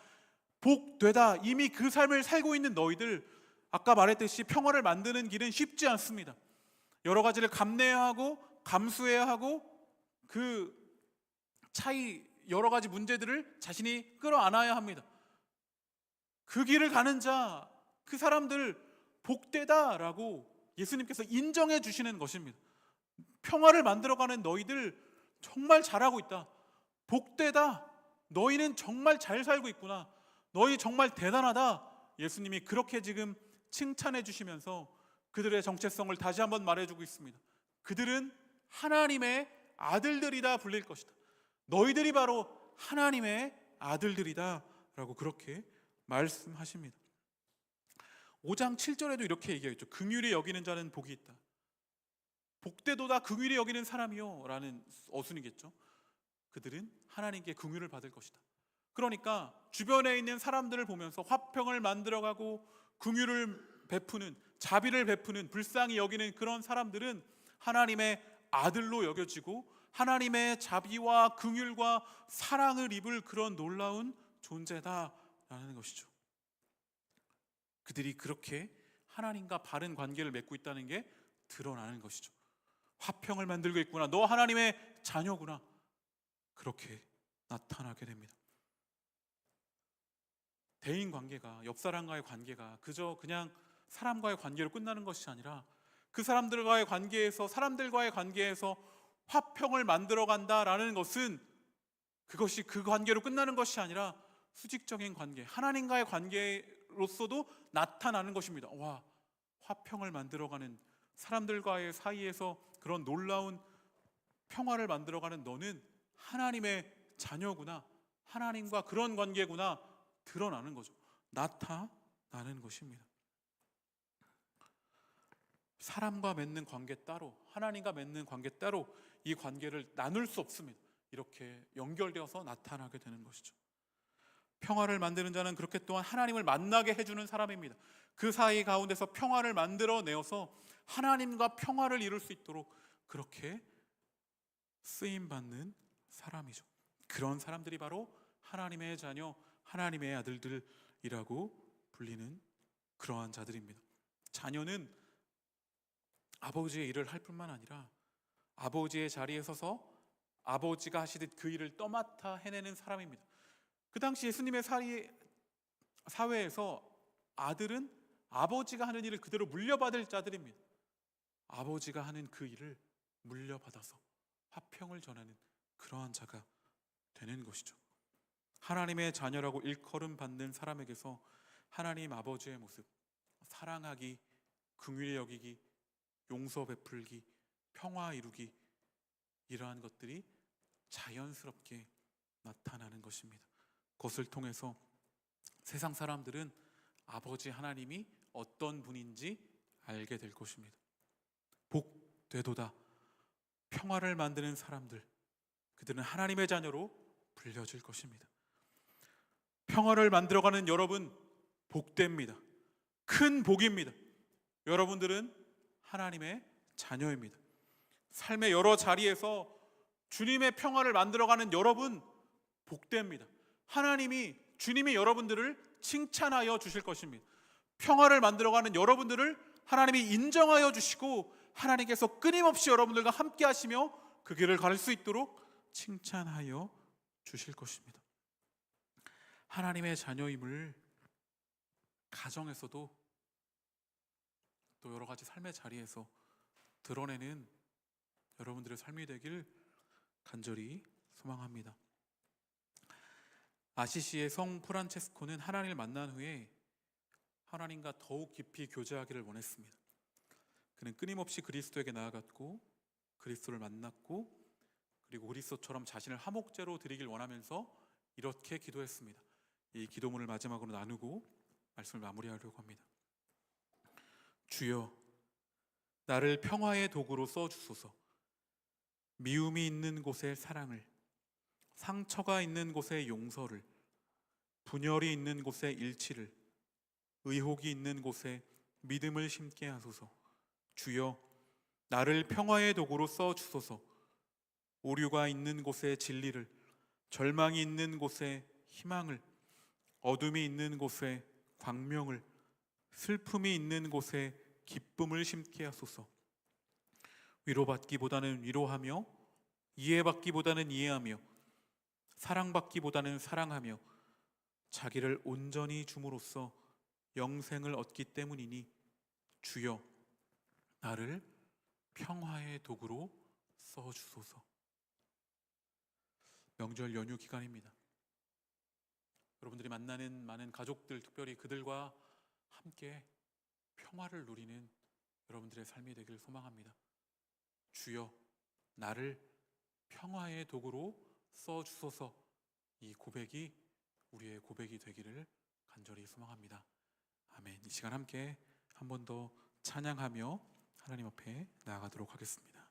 복되다, 이미 그 삶을 살고 있는 너희들, 아까 말했듯이 평화를 만드는 길은 쉽지 않습니다. 여러 가지를 감내해야 하고 감수해야 하고 그 차이, 여러 가지 문제들을 자신이 끌어안아야 합니다. 그 길을 가는 자, 그 사람들 복되다라고 예수님께서 인정해 주시는 것입니다. 평화를 만들어가는 너희들 정말 잘하고 있다. 복되다. 너희는 정말 잘 살고 있구나. 너희 정말 대단하다. 예수님이 그렇게 지금 칭찬해 주시면서 그들의 정체성을 다시 한번 말해주고 있습니다. 그들은 하나님의 아들들이다 불릴 것이다. 너희들이 바로 하나님의 아들들이다 라고 그렇게 말씀하십니다. 5장 7절에도 이렇게 얘기하죠. 긍휼히 여기는 자는 복이 있다. 복되도다 긍휼히 여기는 사람이요 라는 어순이겠죠. 그들은 하나님께 긍휼을 받을 것이다. 그러니까 주변에 있는 사람들을 보면서 화평을 만들어가고 긍휼을 베푸는, 자비를 베푸는, 불쌍히 여기는 그런 사람들은 하나님의 아들로 여겨지고 하나님의 자비와 긍휼과 사랑을 입을 그런 놀라운 존재다라는 것이죠. 그들이 그렇게 하나님과 바른 관계를 맺고 있다는 게 드러나는 것이죠. 화평을 만들고 있구나, 너 하나님의 자녀구나, 그렇게 나타나게 됩니다. 대인 관계가, 옆 사람과의 관계가 그저 그냥 사람과의 관계로 끝나는 것이 아니라 그 사람들과의 관계에서, 사람들과의 관계에서 화평을 만들어 간다라는 것은 그것이 그 관계로 끝나는 것이 아니라 수직적인 관계, 하나님과의 관계로서도 나타나는 것입니다. 와, 화평을 만들어가는 사람들과의 사이에서 그런 놀라운 평화를 만들어가는 너는 하나님의 자녀구나, 하나님과 그런 관계구나 드러나는 거죠. 나타나는 것입니다. 사람과 맺는 관계 따로, 하나님과 맺는 관계 따로, 이 관계를 나눌 수 없습니다. 이렇게 연결되어서 나타나게 되는 것이죠. 평화를 만드는 자는 그렇게 또한 하나님을 만나게 해주는 사람입니다. 그 사이 가운데서 평화를 만들어내어서 하나님과 평화를 이룰 수 있도록 그렇게 쓰임받는 사람이죠. 그런 사람들이 바로 하나님의 자녀, 하나님의 아들들이라고 불리는 그러한 자들입니다. 자녀는 아버지의 일을 할 뿐만 아니라 아버지의 자리에 서서 아버지가 하시듯 그 일을 떠맡아 해내는 사람입니다. 그 당시 예수님의 사회에서 아들은 아버지가 하는 일을 그대로 물려받을 자들입니다. 아버지가 하는 그 일을 물려받아서 화평을 전하는 그러한 자가 되는 것이죠. 하나님의 자녀라고 일컬음 받는 사람에게서 하나님 아버지의 모습, 사랑하기, 긍휼히 여기기, 용서 베풀기, 평화 이루기, 이러한 것들이 자연스럽게 나타나는 것입니다. 그것을 통해서 세상 사람들은 아버지 하나님이 어떤 분인지 알게 될 것입니다. 복되도다 평화를 만드는 사람들, 그들은 하나님의 자녀로 불려질 것입니다. 평화를 만들어가는 여러분 복됩니다. 큰 복입니다. 여러분들은 하나님의 자녀입니다. 삶의 여러 자리에서 주님의 평화를 만들어가는 여러분 복됩니다. 주님이 여러분들을 칭찬하여 주실 것입니다. 평화를 만들어가는 여러분들을 하나님이 인정하여 주시고 하나님께서 끊임없이 여러분들과 함께 하시며 그 길을 갈 수 있도록 칭찬하여 주실 것입니다. 하나님의 자녀임을 가정에서도 또 여러 가지 삶의 자리에서 드러내는 여러분들의 삶이 되길 간절히 소망합니다. 아시시의 성 프란체스코는 하나님을 만난 후에 하나님과 더욱 깊이 교제하기를 원했습니다. 그는 끊임없이 그리스도에게 나아갔고 그리스도를 만났고 그리고 그리스도처럼 자신을 화목제로 드리길 원하면서 이렇게 기도했습니다. 이 기도문을 마지막으로 나누고 말씀을 마무리하려고 합니다. 주여, 나를 평화의 도구로 써주소서. 미움이 있는 곳에 사랑을, 상처가 있는 곳에 용서를, 분열이 있는 곳에 일치를, 의혹이 있는 곳에 믿음을 심게 하소서. 주여, 나를 평화의 도구로 써주소서. 오류가 있는 곳에 진리를, 절망이 있는 곳에 희망을, 어둠이 있는 곳에 광명을, 슬픔이 있는 곳에 기쁨을 심게 하소서. 위로받기보다는 위로하며, 이해받기보다는 이해하며, 사랑받기보다는 사랑하며, 자기를 온전히 줌으로써 영생을 얻기 때문이니 주여, 나를 평화의 도구로 써주소서. 명절 연휴 기간입니다. 여러분들이 만나는 많은 가족들, 특별히 그들과 함께 평화를 누리는 여러분들의 삶이 되길 소망합니다. 주여, 나를 평화의 도구로 써주소서. 이 고백이 우리의 고백이 되기를 간절히 소망합니다. 아멘. 이 시간 함께 한 번 더 찬양하며 하나님 앞에 나아가도록 하겠습니다.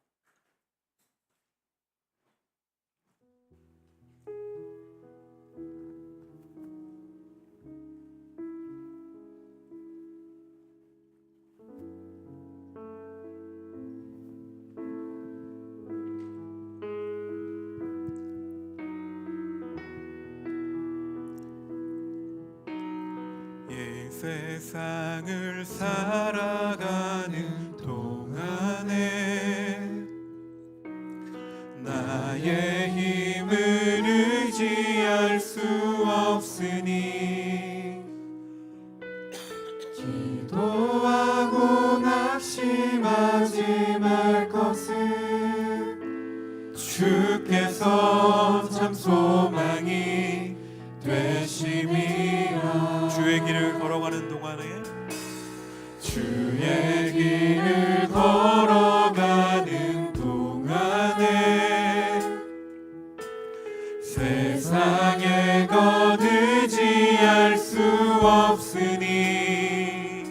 세상을 살아가는 동안에 나의 힘을 의지할 수 없으니 기도하고 낙심하지 말 것을 주께서 참 소망이 되심이라. 주의 길을 걸어가는 동안에 주의 길을 걸어가는 동안에 세상의 것 의지할 수 없으니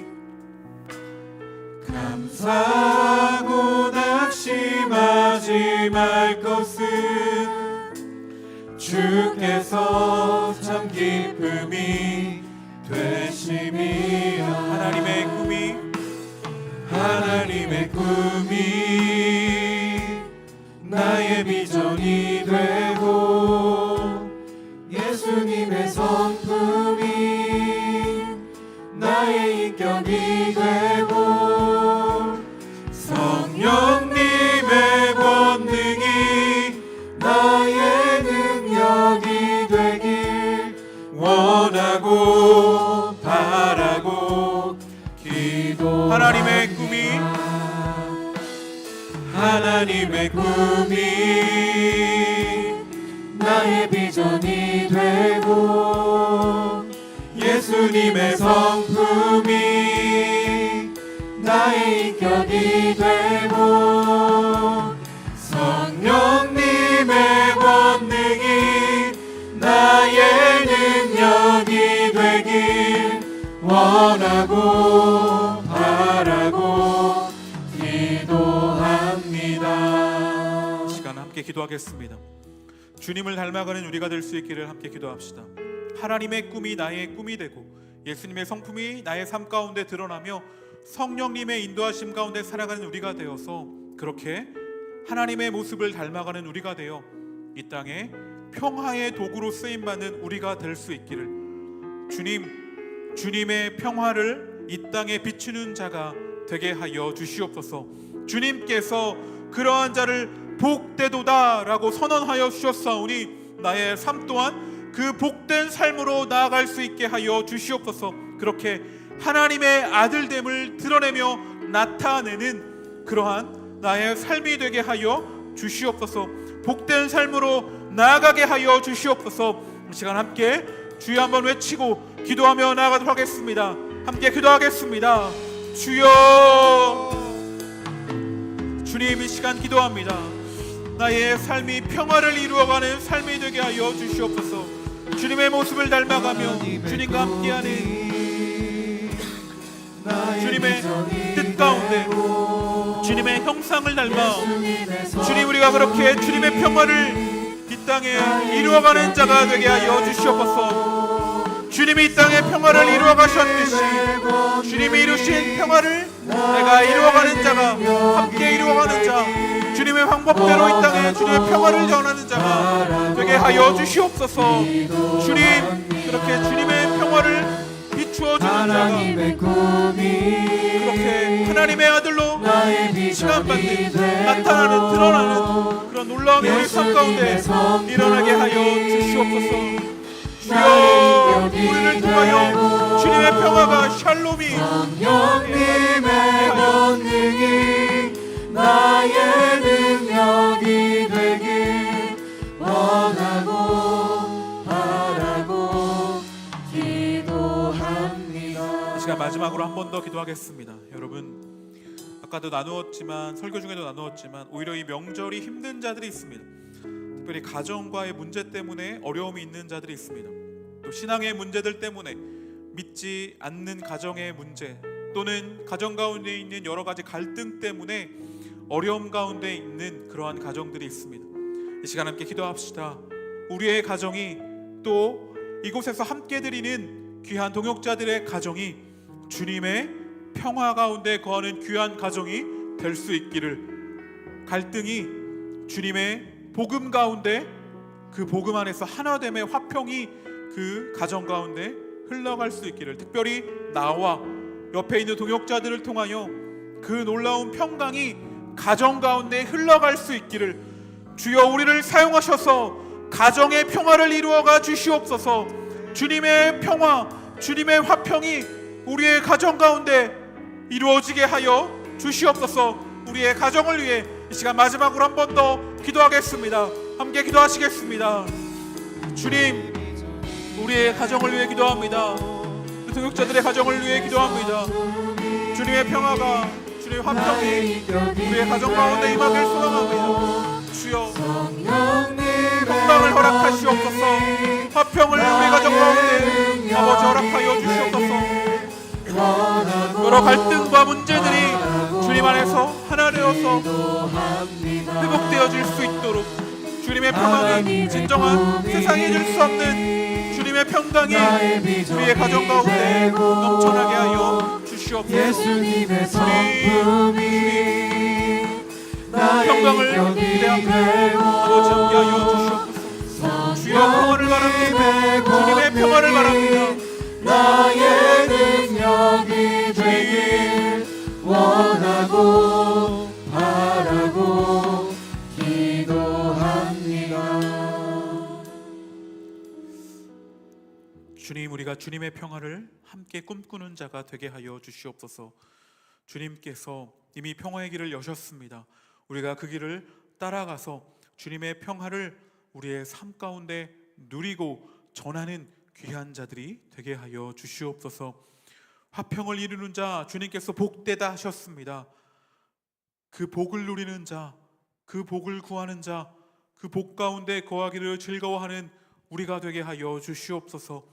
감사하고 낙심하지 말 것은 주께서 참 기쁨이 되심이라. 하나님의 꿈이 나의 비전이 되고 예수님의 성품이 나의 인격이 되고 성령님의 권능이 나의 능력이 되길 원하고 바라고 기도. 하나님의 꿈이 나의 비전이 되고 예수님의 성품이 나의 인격이 되고 성령님의 권능이 나의 능력이 되길 원하고 바라고 기도합니다. 시간 함께 기도하겠습니다. 주님을 닮아가는 우리가 될 수 있기를 함께 기도합시다. 하나님의 꿈이 나의 꿈이 되고 예수님의 성품이 나의 삶 가운데 드러나며 성령님의 인도하심 가운데 살아가는 우리가 되어서 그렇게 하나님의 모습을 닮아가는 우리가 되어 이 땅에 평화의 도구로 쓰임받는 우리가 될 수 있기를 주님의 평화를 이 땅에 비추는 자가 되게 하여 주시옵소서. 주님께서 그러한 자를 복되도다 라고 선언하여 주셨사오니 나의 삶 또한 그 복된 삶으로 나아갈 수 있게 하여 주시옵소서. 그렇게 하나님의 아들됨을 드러내며 나타내는 그러한 나의 삶이 되게 하여 주시옵소서. 복된 삶으로 나아가게 하여 주시옵소서. 이 시간 함께 주여 한번 외치고 기도하며 나아가도록 하겠습니다. 함께 기도하겠습니다. 주여, 주님 이 시간 기도합니다. 나의 삶이 평화를 이루어가는 삶이 되게 하여 주시옵소서. 주님의 모습을 닮아가며 주님과 함께하는 주님의 뜻 가운데 주님의 형상을 닮아 주님 우리가 그렇게 주님의 평화를 이 땅에 이루어가는 자가 되게 하여 주시옵소서. 주님이 이 땅에 평화를 이루어 가셨듯이 주님이 이루신 평화를 내가 이루어가는 자가 함께 이루어가는 자 주님의 방법대로 이 땅에 주님의 평화를 전하는 자가 되게 하여 주시옵소서. 주님 그렇게 주님의 평화를 비추어주는 자가 그렇게 하나님의 아들로 시간받는 나타나는 드러나는 그런 놀라움이 우리 삶 가운데 일어나게 하여 주시옵소서. 주여 우리를 통하여 주님의 평화가 샬롬이 성령님의 권능이 나의 능력이 되길 원하고 바라고 기도합니다. 이 시간 마지막으로 한 번 더 기도하겠습니다. 여러분 아까도 나누었지만 설교 중에도 나누었지만 오히려 이 명절이 힘든 자들이 있습니다. 특별히 가정과의 문제 때문에 어려움이 있는 자들이 있습니다. 또 신앙의 문제들 때문에 믿지 않는 가정의 문제 또는 가정 가운데 있는 여러 가지 갈등 때문에 어려움 가운데 있는 그러한 가정들이 있습니다. 이 시간 함께 기도합시다. 우리의 가정이 또 이곳에서 함께 드리는 귀한 동역자들의 가정이 주님의 평화 가운데 거하는 귀한 가정이 될 수 있기를, 갈등이 주님의 복음 가운데 그 복음 안에서 하나됨의 화평이 그 가정 가운데 흘러갈 수 있기를, 특별히 나와 옆에 있는 동역자들을 통하여 그 놀라운 평강이 가정 가운데 흘러갈 수 있기를 주여 우리를 사용하셔서 가정의 평화를 이루어가 주시옵소서. 주님의 평화, 주님의 화평이 우리의 가정 가운데 이루어지게 하여 주시옵소서. 우리의 가정을 위해 이 시간 마지막으로 한 번 더 기도하겠습니다. 함께 기도하시겠습니다. 주님, 우리의 가정을 위해 기도합니다. 동역자들의 가정을 위해 기도합니다. 주님의 평화가, 주님의 화평이 우리의 가정 가운데 임하길 소망합니다. 주여, 평강을 허락하시옵소서. 화평을 우리 가정 가운데 아버지 허락하여 주시옵소서. 여러 갈등과 문제들이 주님 안에서 하나 되어서 회복되어질 수 있도록 주님의 평강이 진정한 세상에 줄 수 없는 주님의 평강이 우리의 가정 가운데 넘쳐나게 하여 주시옵소서. 예수님의 성품이 평강을 기대합니다. 아버지 함께 하여 주시옵소서. 주여 평화를 바랍니다. 주님의 평화를 바랍니다. 나의 능력이 되길 원하고 바라고 기도합니다. 주님, 우리가 주님의 평화를 함께 꿈꾸는 자가 되게 하여 주시옵소서. 주님께서 이미 평화의 길을 여셨습니다. 우리가 그 길을 따라가서 주님의 평화를 우리의 삶 가운데 누리고 전하는 귀한 자들이 되게 하여 주시옵소서. 화평을 이루는 자 주님께서 복되다 하셨습니다. 그 복을 누리는 자, 그 복을 구하는 자, 그 복 가운데 거하기를 즐거워하는 우리가 되게 하여 주시옵소서.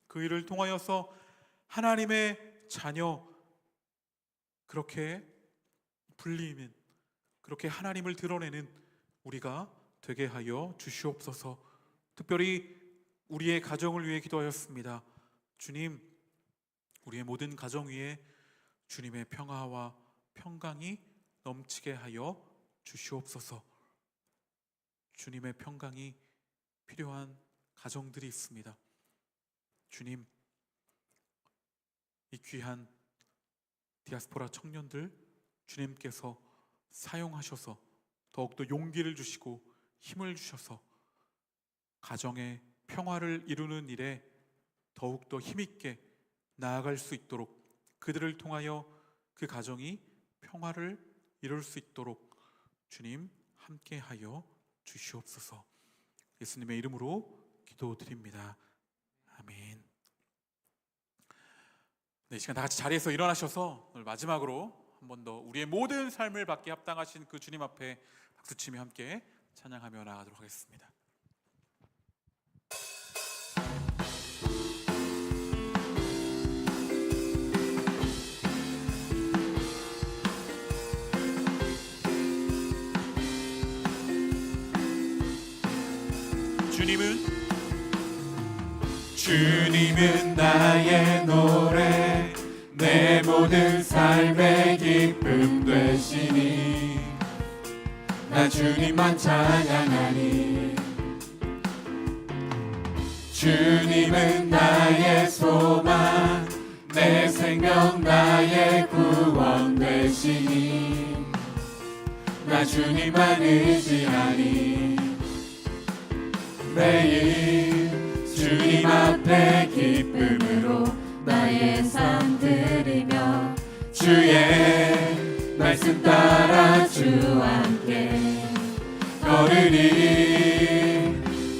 그 일을 통하여서 하나님의 자녀, 그렇게 불리면 그렇게 하나님을 드러내는 우리가 되게 하여 주시옵소서. 특별히 우리의 가정을 위해 기도하였습니다. 주님, 우리의 모든 가정 위에 주님의 평화와 평강이 넘치게 하여 주시옵소서. 주님의 평강이 필요한 가정들이 있습니다. 주님, 이 귀한 디아스포라 청년들 주님께서 사용하셔서 더욱더 용기를 주시고 힘을 주셔서 가정의 평화를 이루는 일에 더욱더 힘있게 나아갈 수 있도록, 그들을 통하여 그 가정이 평화를 이룰 수 있도록 주님 함께하여 주시옵소서. 예수님의 이름으로 기도드립니다. 아멘. 네, 이 시간 다 같이 자리에서 일어나셔서 오늘 마지막으로 한 번 더 우리의 모든 삶을 받게 합당하신 그 주님 앞에 박수치며 함께 찬양하며 나아가도록 하겠습니다. 주님은 나의 노래, 내 모든 삶의 기쁨 되시니 나 주님만 찬양하니. 주님은 나의 소망, 내 생명 나의 구원 되시니 나 주님만 의지하니. 매일 주님 앞에 기쁨으로 나의 삶 드리며 주의 말씀 따라 주와 함께 걸으리.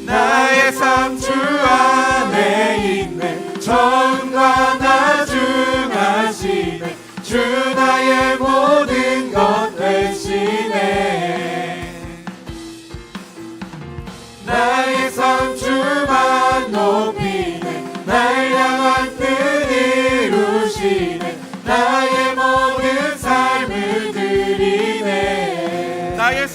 나의 삶 주 안에 있네, 전과 나중하시네, 주 나의 모든 것 되시네. 나의 삶 주만 높이네, 날 향한 뜻 이루시네, 나의 모든 삶을 드리네. 나의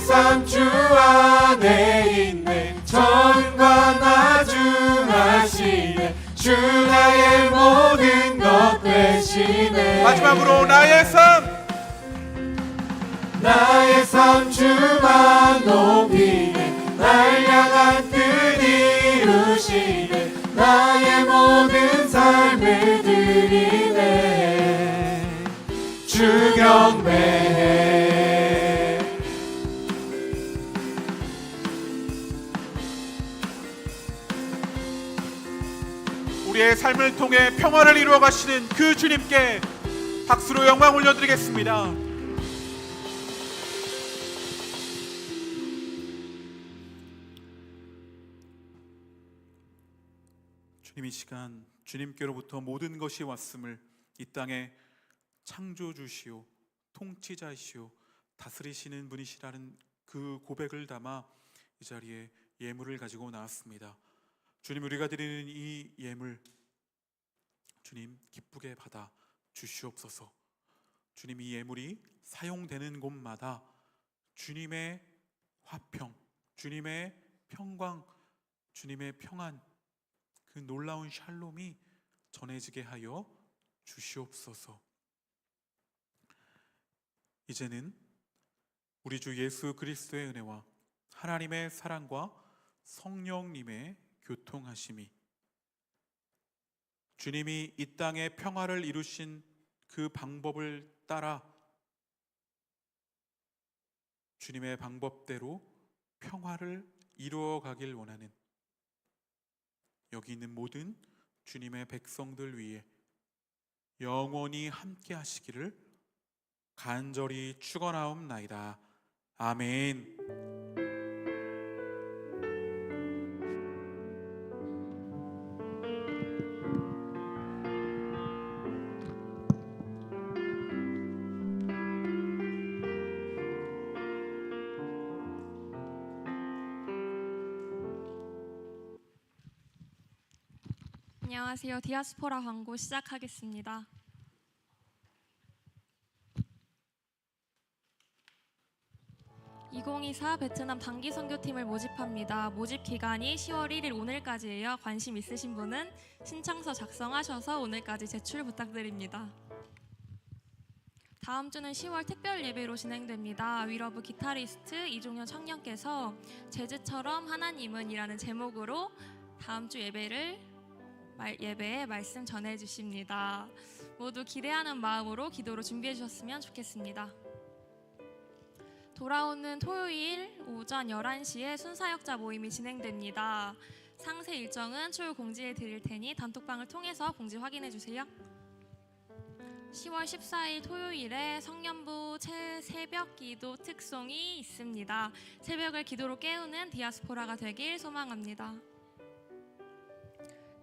삶 주 안에 있네, 전과 나중하시네, 주 나의 모든 것 되시네. 마지막으로 나의 삶 주만 높이네, 날 향한 뜻 이루시네, 나의 모든 삶을 드리네. 주 경배해. 우리의 삶을 통해 평화를 이루어 가시는 그 주님께 박수로 영광 올려드리겠습니다. 주님, 이 시간 주님께로부터 모든 것이 왔음을 이 땅에 창조주시오, 통치자이시오, 다스리시는 분이시라는 그 고백을 담아 이 자리에 예물을 가지고 나왔습니다. 주님, 우리가 드리는 이 예물 주님 기쁘게 받아 주시옵소서. 주님, 이 예물이 사용되는 곳마다 주님의 화평, 주님의 평강, 주님의 평안, 그 놀라운 샬롬이 전해지게 하여 주시옵소서. 이제는 우리 주 예수 그리스도의 은혜와 하나님의 사랑과 성령님의 교통하심이, 주님이 이 땅에 평화를 이루신 그 방법을 따라 주님의 방법대로 평화를 이루어 가길 원하는 여기 있는 모든 주님의 백성들 위해 영원히 함께 하시기를 간절히 축원하옵나이다. 아멘. 안녕하세요. 디아스포라 광고 시작하겠습니다. 2024 베트남 단기 선교팀을 모집합니다. 모집 기간이 10월 1일 오늘까지예요. 관심 있으신 분은 신청서 작성하셔서 오늘까지 제출 부탁드립니다. 다음 주는 10월 특별 예배로 진행됩니다. 위러브 기타리스트 이종현 청년께서 재즈처럼 하나님은 이라는 제목으로 다음 주 예배에 말씀 전해 주십니다. 모두 기대하는 마음으로 기도로 준비해 주셨으면 좋겠습니다. 돌아오는 토요일 오전 11시에 순사역자 모임이 진행됩니다. 상세 일정은 추후 공지해 드릴 테니 단톡방을 통해서 공지 확인해 주세요. 10월 14일 토요일에 성년부 새벽 기도 특송이 있습니다. 새벽을 기도로 깨우는 디아스포라가 되길 소망합니다.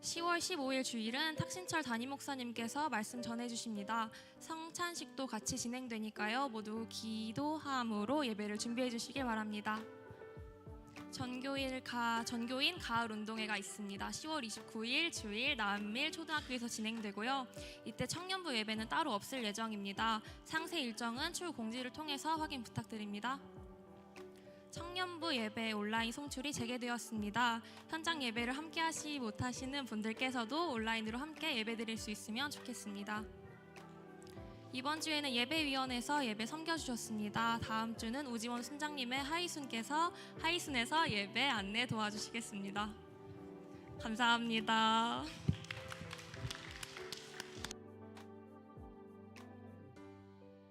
10월 15일 주일은 탁신철 담임 목사님께서 말씀 전해주십니다. 성찬식도 같이 진행되니까요. 모두 기도함으로 예배를 준비해 주시길 바랍니다. 전교인 가을 운동회가 있습니다. 10월 29일 주일 남밀 초등학교에서 진행되고요. 이때 청년부 예배는 따로 없을 예정입니다. 상세 일정은 추후 공지를 통해서 확인 부탁드립니다. 청년부 예배 온라인 송출이 재개되었습니다. 현장 예배를 함께 하시 못하시는 분들께서도 온라인으로 함께 예배 드릴 수 있으면 좋겠습니다. 이번 주에는 예배위원회에서 예배 섬겨주셨습니다. 다음 주는 우지원 순장님의 하이순에서 예배 안내 도와주시겠습니다. 감사합니다.